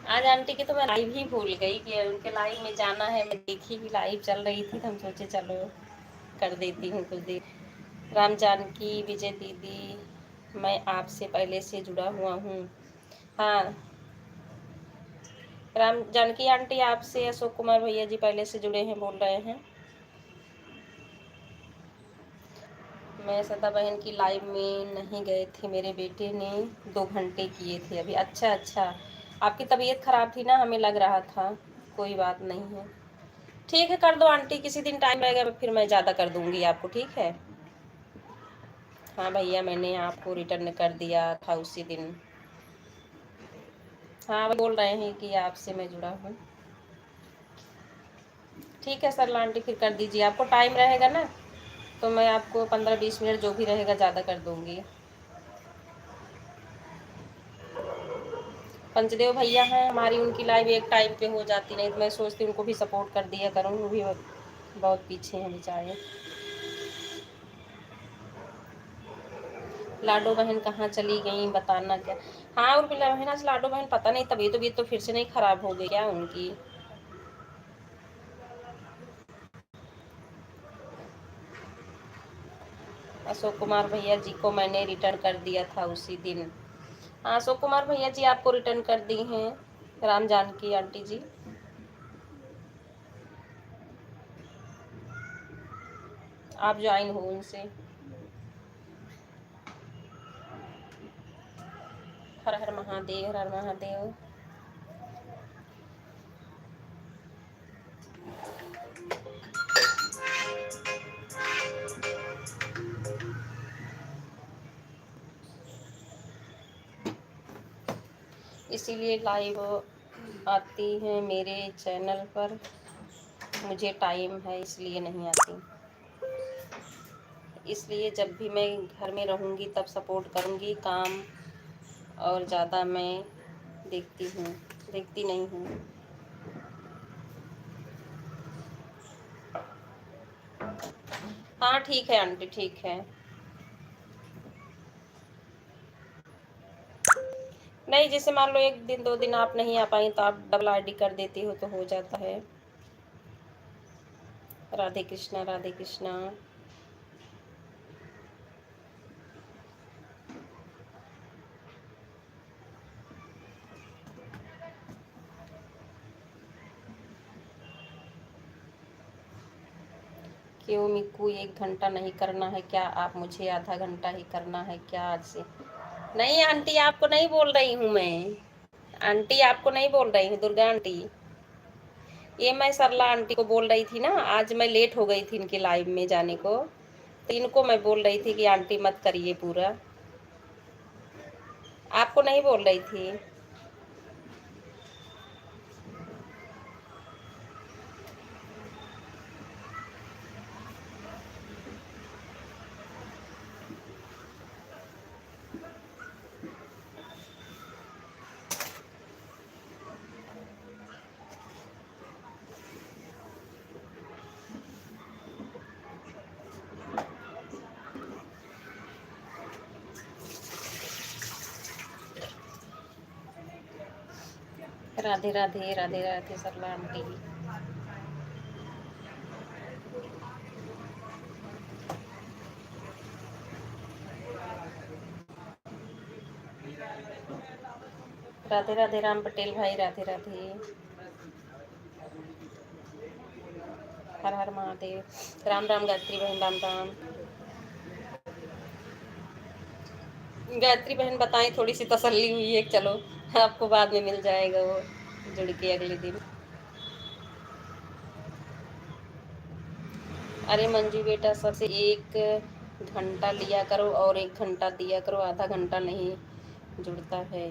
आज आंटी की तो मैं लाइव ही भूल गई कि उनके लाइव में जाना है, मैं देखी भी लाइव चल रही थी, तो हम सोचे चलो कर देती हूँ कुछ देर। राम जानकी, विजय दीदी, मैं आपसे पहले से जुड़ा हुआ हूँ। हाँ राम जानकी आंटी, आपसे अशोक कुमार भैया जी पहले से जुड़े हैं, बोल रहे हैं। मैं सदा बहन की लाइव में नहीं गए थे, मेरे बेटे ने 2 घंटे किए थे अभी। अच्छा अच्छा, आपकी तबीयत ख़राब थी ना, हमें लग रहा था। कोई बात नहीं है, ठीक है कर दो आंटी, किसी दिन टाइम रहेगा फिर मैं ज़्यादा कर दूँगी आपको, ठीक है। हाँ भैया, मैंने आपको रिटर्न कर दिया था उसी दिन। हाँ बोल रहे हैं कि आपसे मैं जुड़ा हूँ, ठीक है सर आंटी, फिर कर दीजिए, आपको टाइम रहेगा ना तो मैं आपको 15-20 मिनट जो भी रहेगा ज़्यादा कर दूँगी। पंचदेव भैया हैं हमारी, उनकी लाइव एक टाइम पे हो जाती, नहीं तो मैं सोचती उनको भी सपोर्ट कर दिया करूँ, वो भी बहुत पीछे हैं बेचारे। लाडो बहन कहाँ चली गई बताना क्या। हाँ उर्मिला बहन, आज लाडो बहन पता नहीं तबीयत तो फिर से नहीं खराब हो गई क्या उनकी। अशोक कुमार भैया जी को मैंने रिटर्न कर दिया था उसी दिन। हाँ अशोक कुमार भैया जी आपको रिटर्न कर दी हैं। राम जानकी आंटी जी, आप ज्वाइन हो उनसे। हर हर महादेव, हर हर महादेव। इसीलिए लाइव आती हैं मेरे चैनल पर, मुझे टाइम है इसलिए नहीं आती। इसलिए जब भी मैं घर में रहूँगी तब सपोर्ट करूँगी, काम और ज़्यादा मैं देखती नहीं हूँ। हाँ ठीक है आंटी, ठीक है। नहीं, जैसे मान लो 1 दिन 2 दिन आप नहीं आ पाई तो आप डबल आईडी कर देती हो तो हो जाता है। राधे कृष्णा, राधे कृष्णा। क्यों मिक्कू, 1 घंटा नहीं करना है क्या? आप मुझे आधा घंटा ही करना है क्या आज से? नहीं आंटी, आपको नहीं बोल रही हूँ मैं। आंटी आपको नहीं बोल रही हूँ, दुर्गा आंटी। ये मैं सरला आंटी को बोल रही थी ना, आज मैं लेट हो गई थी इनके लाइव में जाने को, तो इनको मैं बोल रही थी कि आंटी मत करिए पूरा। आपको नहीं बोल रही थी। राधे राधे, राधे राधे सरला आंटी। राधे राधे राम पटेल भाई, राधे राधे। हर हर महादेव। राम राम गायत्री बहन, राम राम। गायत्री बहन बताएं, थोड़ी सी तसल्ली हुई है, चलो आपको बाद में मिल जाएगा वो जुड़ के अगले दिन। अरे मंजू बेटा, सबसे 1 घंटा लिया करो और 1 घंटा दिया करो, आधा घंटा नहीं जुड़ता है।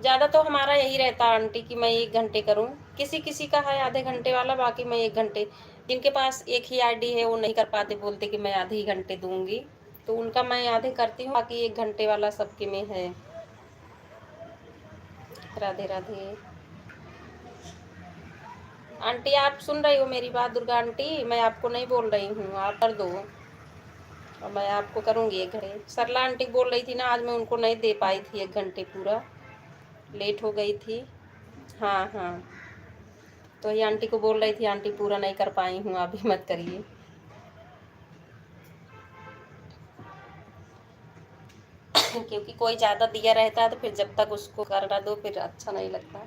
ज़्यादा तो हमारा यही रहता है आंटी कि मैं 1 घंटे करूं, किसी किसी का है आधे घंटे वाला, बाकी मैं 1 घंटे। जिनके पास एक ही आईडी है वो नहीं कर पाते, बोलते कि मैं आधे ही घंटे दूंगी, तो उनका मैं आधे करती हूँ, बाकी 1 घंटे वाला सबके में है। राधे राधे। आंटी आप सुन रही हो मेरी बात? दुर्गा आंटी, मैं आपको नहीं बोल रही हूँ, आप कर दो और मैं आपको करूँगी 1 घंटे। सरला आंटी बोल रही थी ना, आज मैं उनको नहीं दे पाई थी 1 घंटे पूरा, लेट हो गई थी। हाँ हाँ, तो ये आंटी को बोल रही थी आंटी पूरा नहीं कर पाई हूँ, आप भी मत करिए। क्योंकि कोई ज़्यादा दिया रहता है तो फिर जब तक उसको करना दो फिर अच्छा नहीं लगता।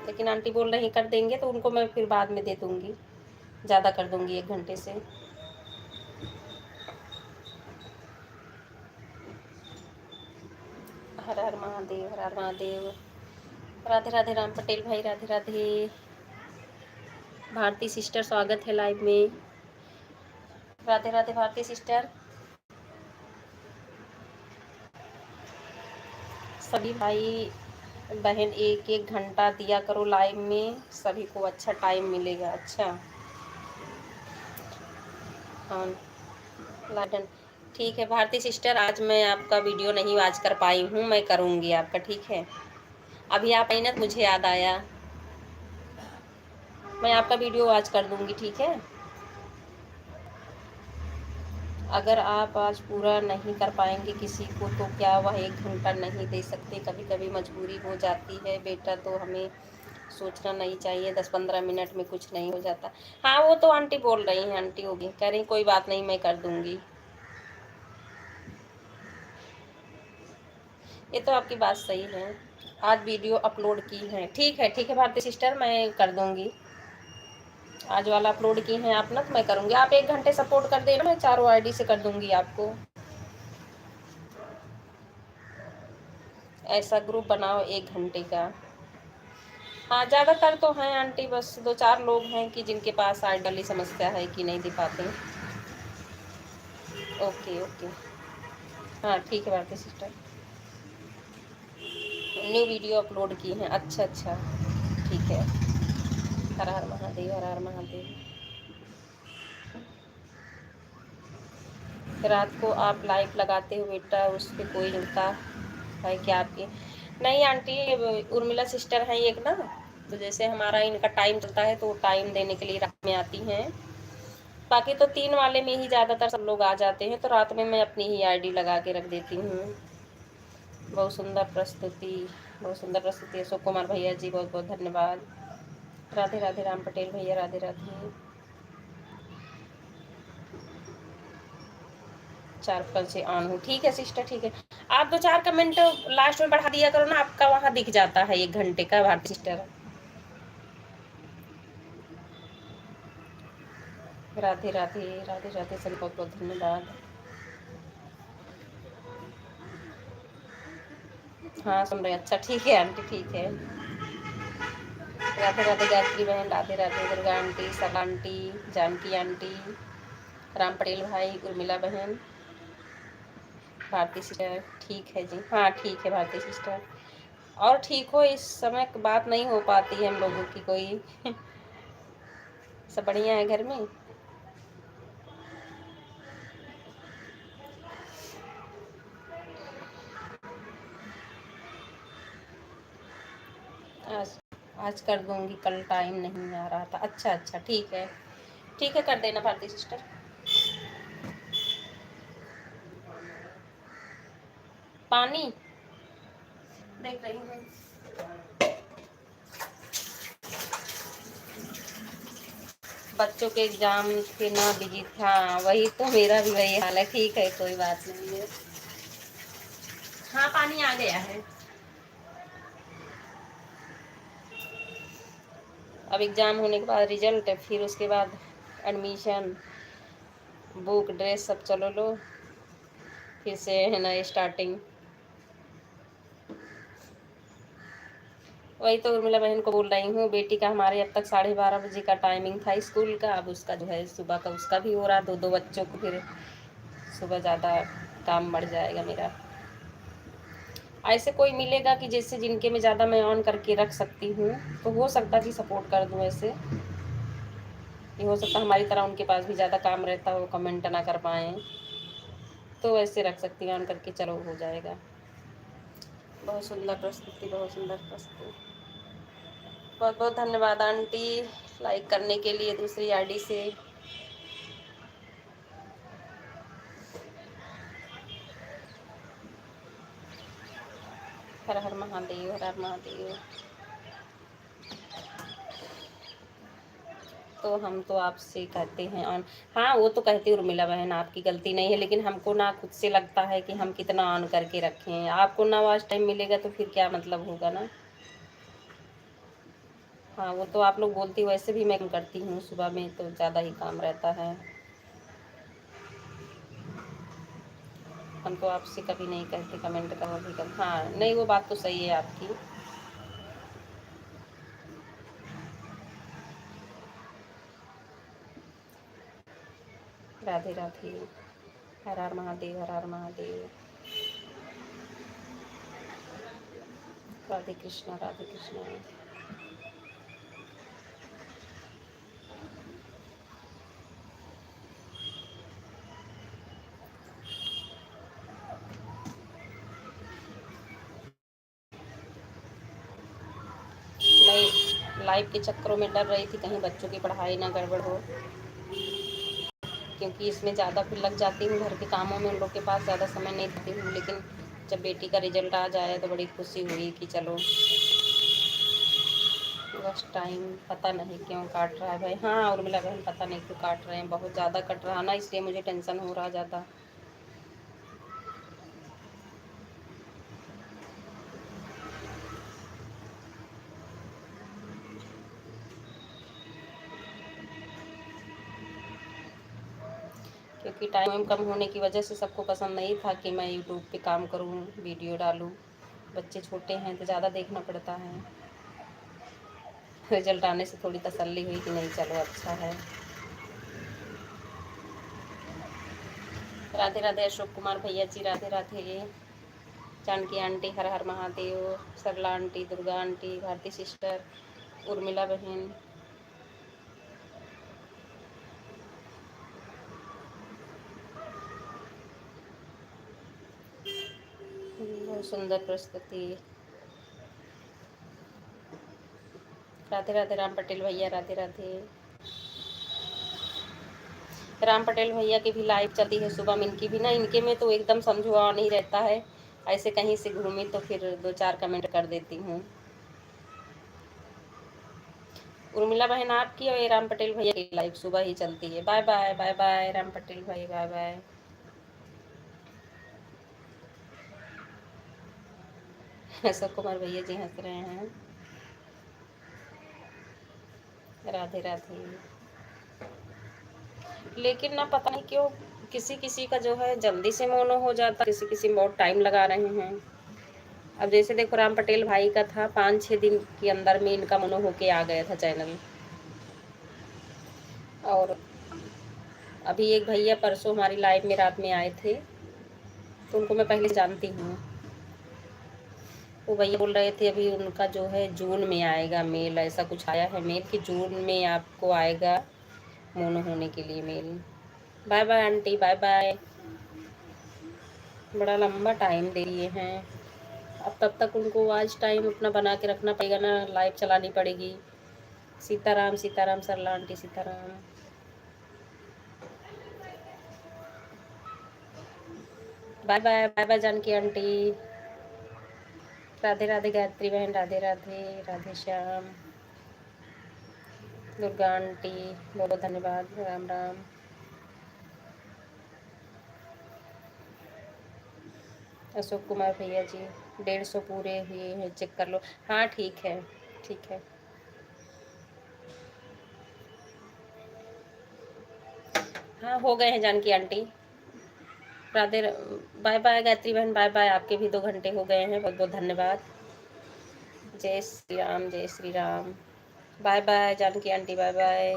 लेकिन आंटी बोल रही कर देंगे तो उनको मैं फिर बाद में दे दूँगी, ज़्यादा कर दूँगी 1 घंटे से। हर हर महादेव, हर हर महादेव। राधे राधे राम पटेल भाई, राधे राधे। भारती सिस्टर स्वागत है लाइव में। राधे राधे भारती सिस्टर। सभी भाई बहन 1-1 घंटा दिया करो लाइव में, सभी को अच्छा टाइम मिलेगा। अच्छा हाँ लाडन, ठीक है भारती सिस्टर, आज मैं आपका वीडियो नहीं वॉच कर पाई हूँ, मैं करूँगी आपका, ठीक है। अभी आप आई ना तो मुझे याद आया, मैं आपका वीडियो वॉच कर दूँगी, ठीक है। अगर आप आज पूरा नहीं कर पाएंगे किसी को तो क्या वह 1 घंटा नहीं दे सकते? कभी कभी मजबूरी हो जाती है बेटा, तो हमें सोचना नहीं चाहिए 10-15 मिनट में कुछ नहीं हो जाता। हाँ वो तो आंटी बोल रही हैं, आंटी होगी कह रही कोई बात नहीं मैं कर दूंगी। ये तो आपकी बात सही है। आज वीडियो अपलोड की है, ठीक है भारती सिस्टर, मैं कर दूंगी। आज वाला अपलोड की हैं आप ना, तो मैं करूंगी। आप 1 घंटे सपोर्ट कर देना, मैं चारों आईडी से कर दूंगी आपको। ऐसा ग्रुप बनाओ 1 घंटे का। हाँ ज़्यादातर तो हैं आंटी, बस 2-4 लोग हैं कि जिनके पास आईडी वाली समस्या है कि नहीं दे पाते। ओके ओके, हाँ ठीक है Bharti sister. New video upload की हैं, अच्छा अच्छा ठीक है। हर हर महादेव, हर हर महादेव। रात को आप लाइव लगाते हो बेटा, उस पर कोई चिंता है क्या आपकी? नहीं आंटी, उर्मिला सिस्टर हैं एक ना, तो जैसे हमारा इनका टाइम चलता है तो टाइम देने के लिए रात में आती हैं। बाकी तो 3 वाले में ही ज़्यादातर सब लोग आ जाते हैं, तो रात में मैं अपनी ही आईडी लगा के रख देती हूँ। बहुत सुंदर प्रस्तुति, बहुत सुंदर प्रस्तुति। अशोक कुमार भैया जी बहुत बहुत धन्यवाद। राधे राधे राम पटेल भैया, राधे राधे। 4 कल से ऑन हूँ, ठीक है सिस्टर ठीक है। आप 2-4 कमेंट लास्ट में बढ़ा दिया करो ना, आपका वहाँ दिख जाता है 1 घंटे का भारती सिस्टर। राधे राधे, राधे राधे सर, बहुत बहुत धन्यवाद। हाँ सुन रहे, अच्छा ठीक है आंटी ठीक है। राधे राधे गायत्री बहन, राधे राधे दुर्गा आंटी, सब आंटी, जानकी आंटी, राम पटेल भाई, उर्मिला बहन, भारती सिस्टर ठीक है जी। हाँ ठीक है भारती सिस्टर। और ठीक हो, इस समय बात नहीं हो पाती है हम लोगों की कोई। सब बढ़िया है घर में? आज आज कर दूंगी, कल टाइम नहीं आ रहा था। अच्छा अच्छा ठीक है कर देना भारती सिस्टर। पानी देख रही हूँ। बच्चों के एग्जाम के ना बिजी था, वही तो मेरा भी वही हाल है। ठीक है कोई बात नहीं है। हाँ पानी आ गया है। अब एग्ज़ाम होने के बाद रिजल्ट, फिर उसके बाद एडमिशन, बुक ड्रेस सब चलो लो, फिर से है ना स्टार्टिंग। वही तो उर्मिला बहन को बोल रही हूँ, बेटी का हमारे अब तक 12:30 बजे का टाइमिंग था स्कूल का, अब उसका जो है सुबह का उसका भी हो रहा, दो बच्चों को फिर सुबह ज़्यादा काम बढ़ जाएगा मेरा। ऐसे कोई मिलेगा कि जैसे जिनके में ज़्यादा मैं ऑन करके रख सकती हूँ, तो हो सकता कि सपोर्ट कर दूँ। ऐसे ये हो सकता हमारी तरह उनके पास भी ज़्यादा काम रहता हो, कमेंट ना कर पाएँ, तो ऐसे रख सकती हैं ऑन करके, चलो हो जाएगा। बहुत सुंदर प्रस्तुति, बहुत सुंदर प्रस्तुति। बहुत बहुत धन्यवाद आंटी लाइक करने के लिए दूसरी आईडी से। हर हर महादेव, हर हर महादेव। तो हम तो आपसे कहते हैं ऑन। हाँ वो तो कहती उर्मिला बहन आपकी गलती नहीं है, लेकिन हमको ना खुद से लगता है कि हम कितना ऑन करके रखें। आपको ना वॉच टाइम मिलेगा तो फिर क्या मतलब होगा ना। हाँ वो तो आप लोग बोलती, वैसे भी मैं करती हूँ सुबह में तो ज़्यादा ही काम रहता है। हम तो आपसे कभी नहीं कहते कमेंट करो भी कर। हाँ नहीं वो बात तो सही है आपकी। राधे राधे, हर हर महादेव, हर हर महादेव। राधे कृष्णा, राधे कृष्णा। नहीं लाइव के चक्करों में डर रही थी कहीं बच्चों की पढ़ाई ना गड़बड़ हो। क्योंकि इसमें ज़्यादा फिर लग जाती हूँ घर के कामों में, उन लोग के पास ज़्यादा समय नहीं देती हूँ। लेकिन जब बेटी का रिजल्ट आ जाए तो बड़ी खुशी हुई कि चलो। बस टाइम पता नहीं क्यों काट रहा है भाई। हाँ, उर्मिला बहन पता नहीं क्यों काट रहे हैं, बहुत ज़्यादा कट रहा ना, इसलिए मुझे टेंशन हो रहा ज़्यादा। क्योंकि टाइम कम होने की वजह से सबको पसंद नहीं था कि मैं यूट्यूब पे काम करूँ, वीडियो डालूँ। बच्चे छोटे हैं तो ज़्यादा देखना पड़ता है। रिजल्ट आने से थोड़ी तसल्ली हुई कि नहीं चलो अच्छा है। राधे राधे अशोक कुमार भैया जी, राधे राधे। जानकी आंटी, हर हर Mahadev. Sarla aunty, Durga aunty, Bharti sister, Urmila बहन। बहुत सुंदर प्रस्तुति। राधे राधे राम पटेल भैया, राधे राधे। राम पटेल भैया की भी लाइव चलती है सुबह में, इनकी भी ना, इनके में तो एकदम समझो ऑन ही रहता है। ऐसे कहीं से घूमी तो फिर 2-4 कमेंट कर देती हूँ। उर्मिला बहन आपकी और राम पटेल भैया की लाइव सुबह ही चलती है। Bye bye, bye bye Ram Patel भाई, बाय बाय। अशोक कुमार भैया जी हंस रहे हैं। राधे राधे। लेकिन ना पता नहीं क्यों किसी किसी का जो है जल्दी से मोनो हो जाता, किसी किसी में बहुत टाइम लगा रहे हैं। अब जैसे देखो राम पटेल भाई का था 5-6 दिन के अंदर में इनका मोनो होके आ गया था चैनल। और अभी एक भैया परसों हमारी लाइव में रात में आए थे, तो उनको मैं पहले जानती हूँ। वो भैया बोल रहे थे अभी उनका जो है जून में आएगा मेल, ऐसा कुछ आया है मेल कि जून में आपको आएगा मोनो होने के लिए मेल। Bye bye aunty, bye bye. बड़ा लंबा टाइम दे दिए हैं। अब तब तक उनको आज टाइम अपना बना के रखना पड़ेगा ना, लाइव चलानी पड़ेगी। Sitaram Sitaram, Sarla aunty Sitaram. Bye bye, bye bye Janki aunty. Radhe Radhe Gayatri बहन, राधे राधे। राधे श्याम। दुर्गा आंटी बहुत धन्यवाद, राम राम। अशोक कुमार भैया जी 150 पूरे हुए हैं, चेक कर लो। हाँ ठीक है, ठीक है। हाँ हो गए हैं Janki aunty. Radhe. Bye bye Gayatri बहन, बाय बाय। आपके भी 2 घंटे हो गए हैं, बहुत बहुत धन्यवाद। जय श्री राम, जय Shri Ram. Bye bye Janki aunty, bye bye.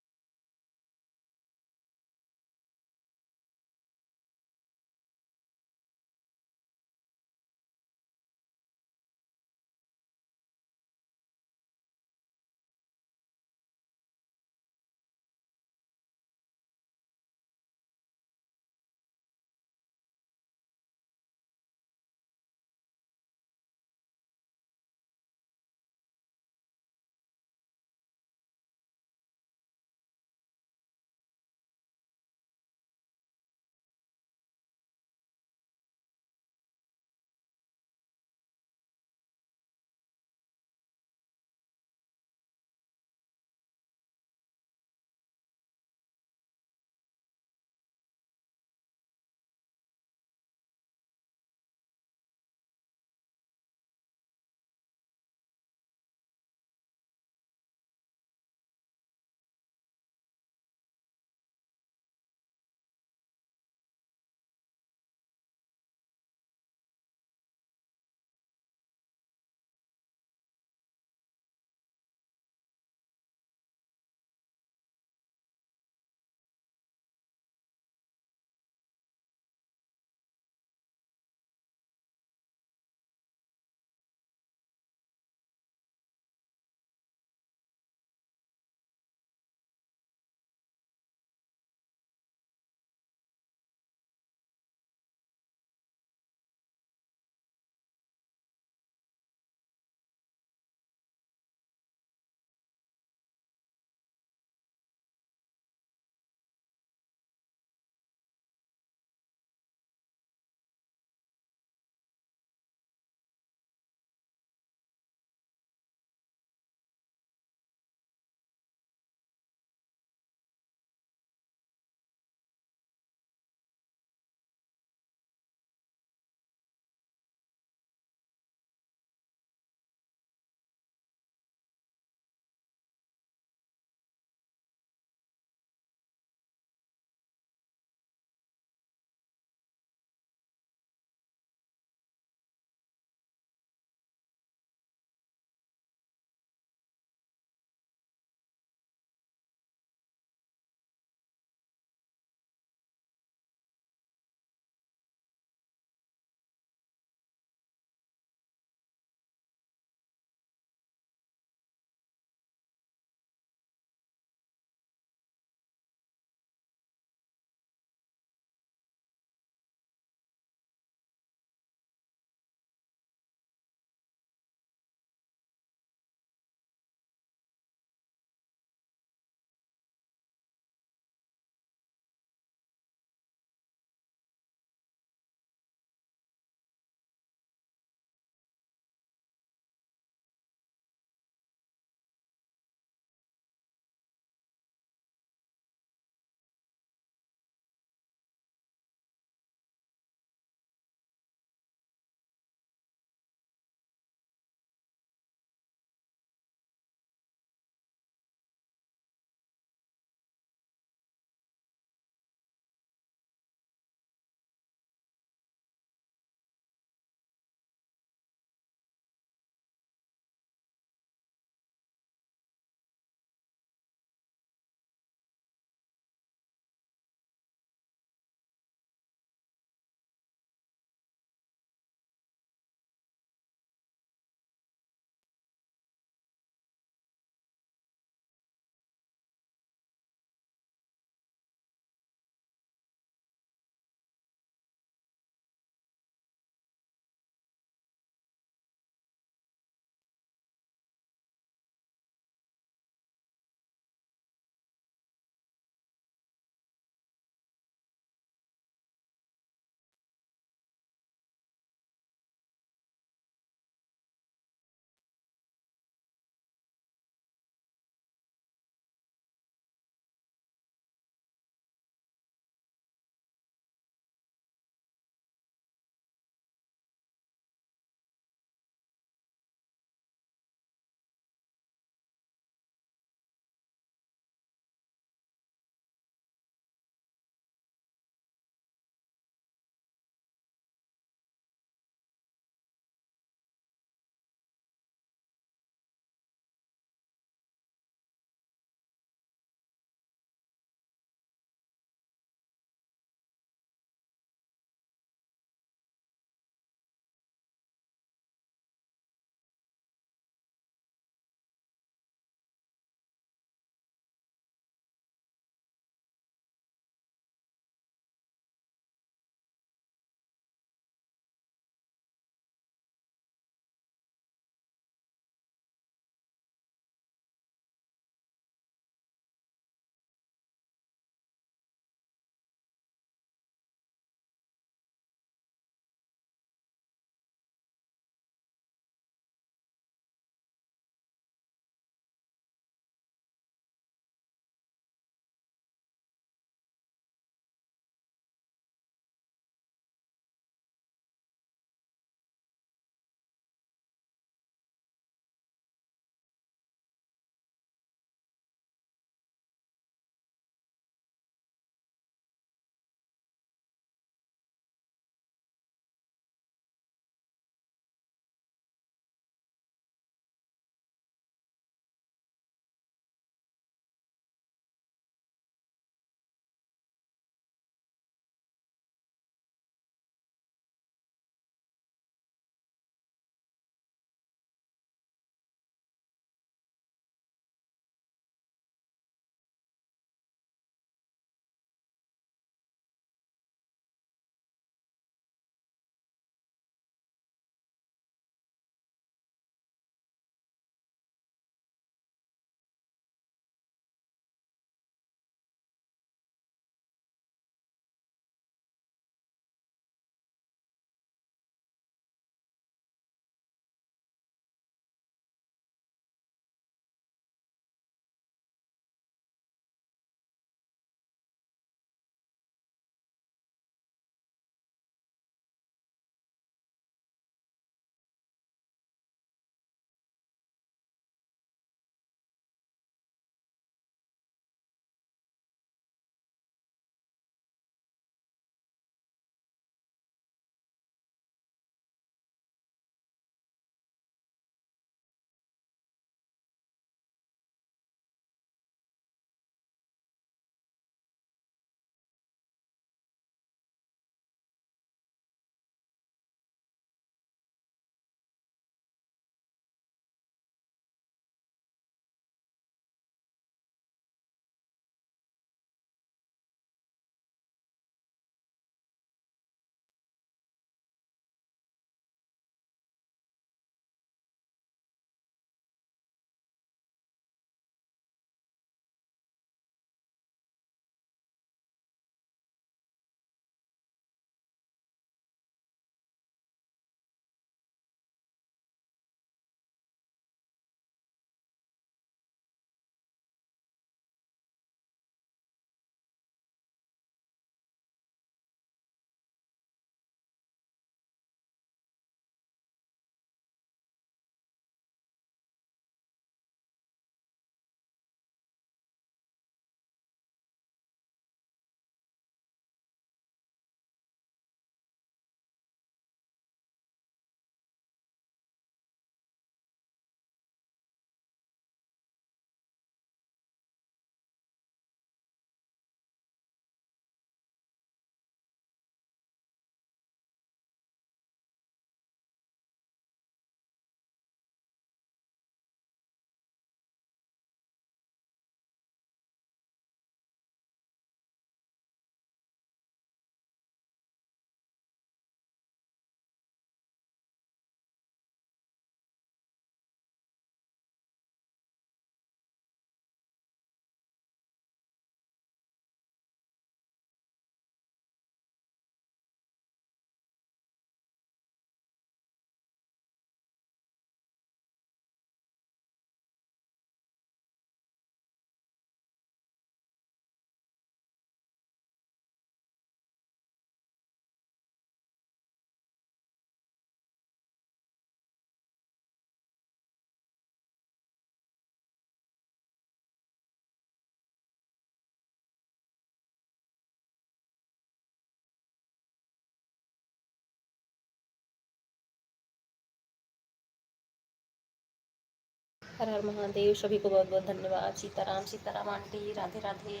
हर हर महादेव। सभी को बहुत बहुत धन्यवाद। सीताराम सीताराम आंटी, राधे राधे।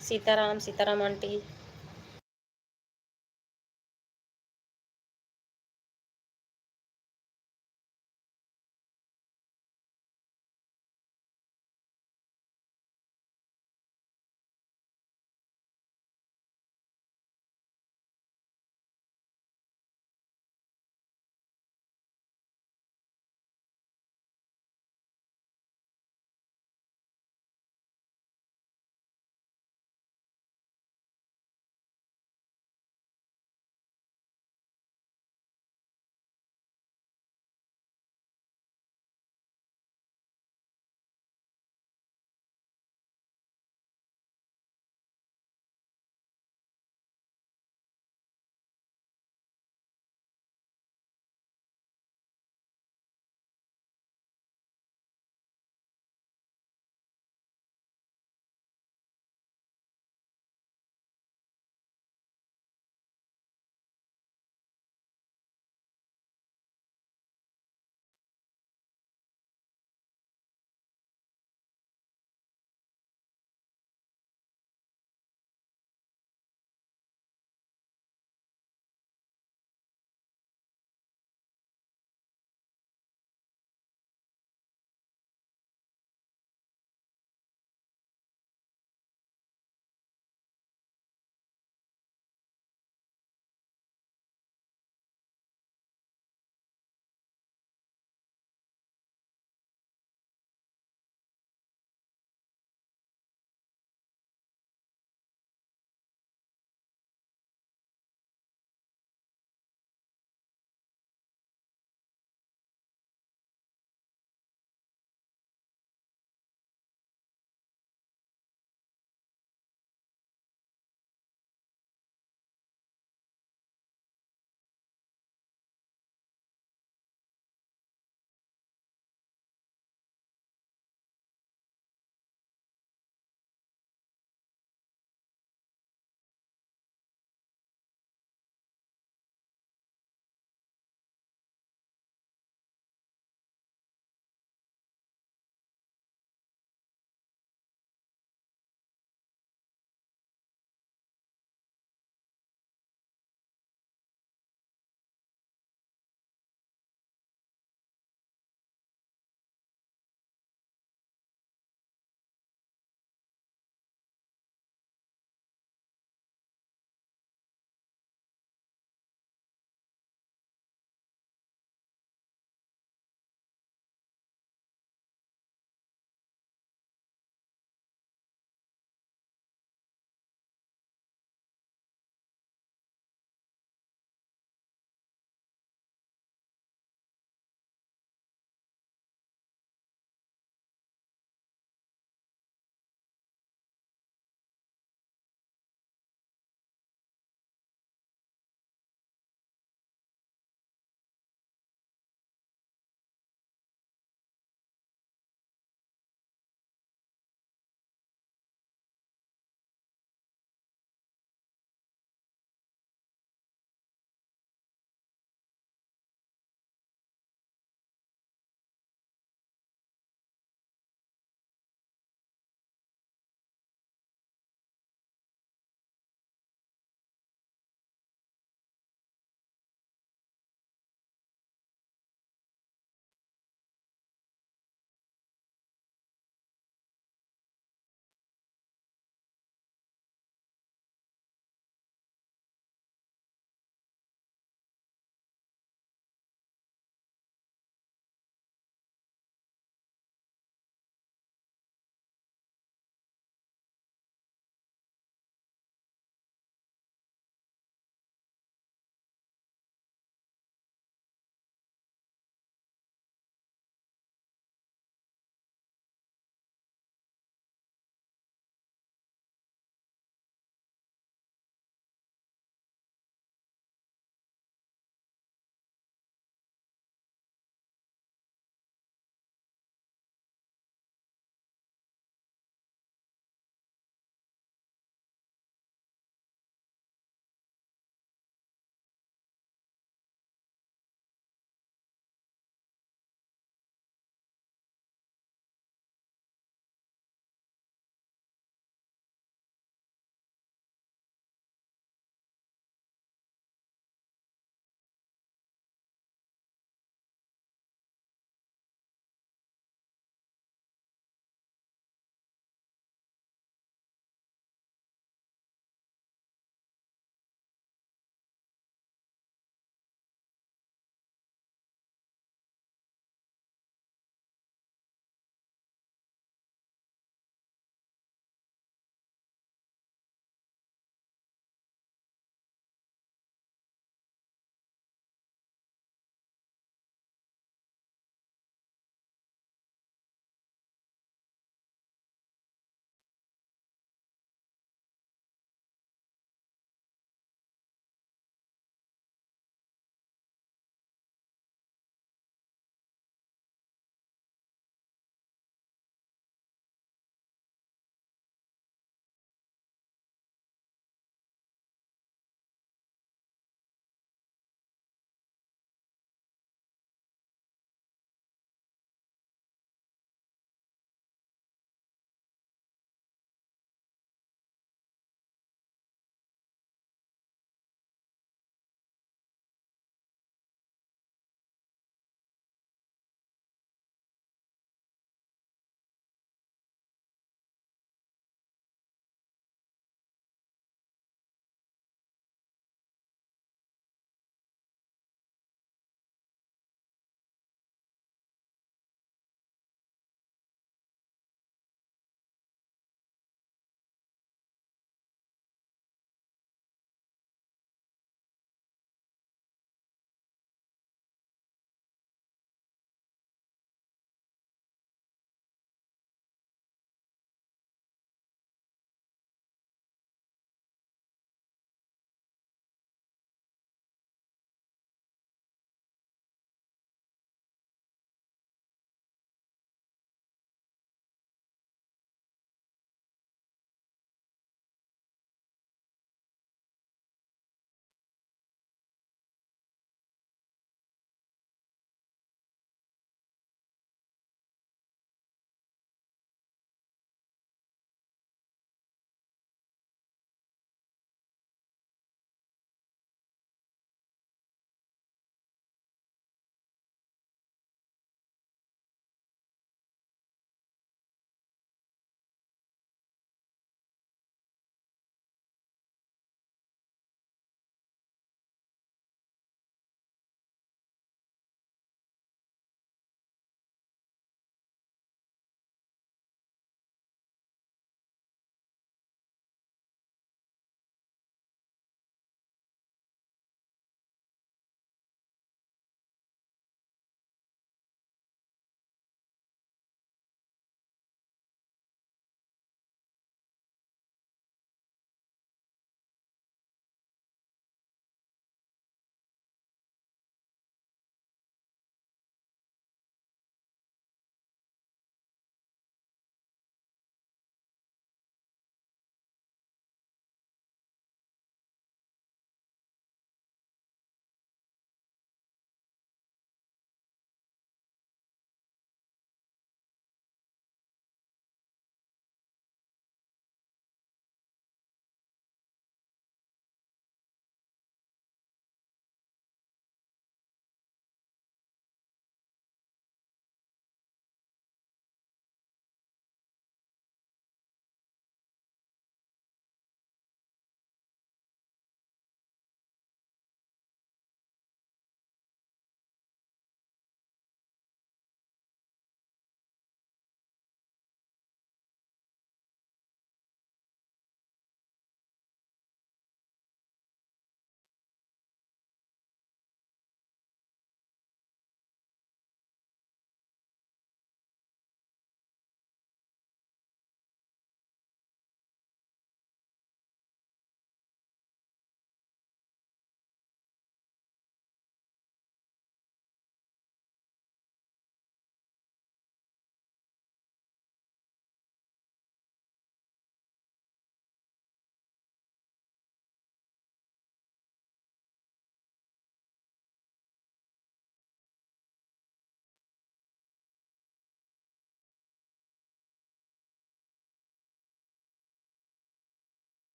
सीताराम सीताराम आंटी।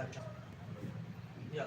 अच्छा या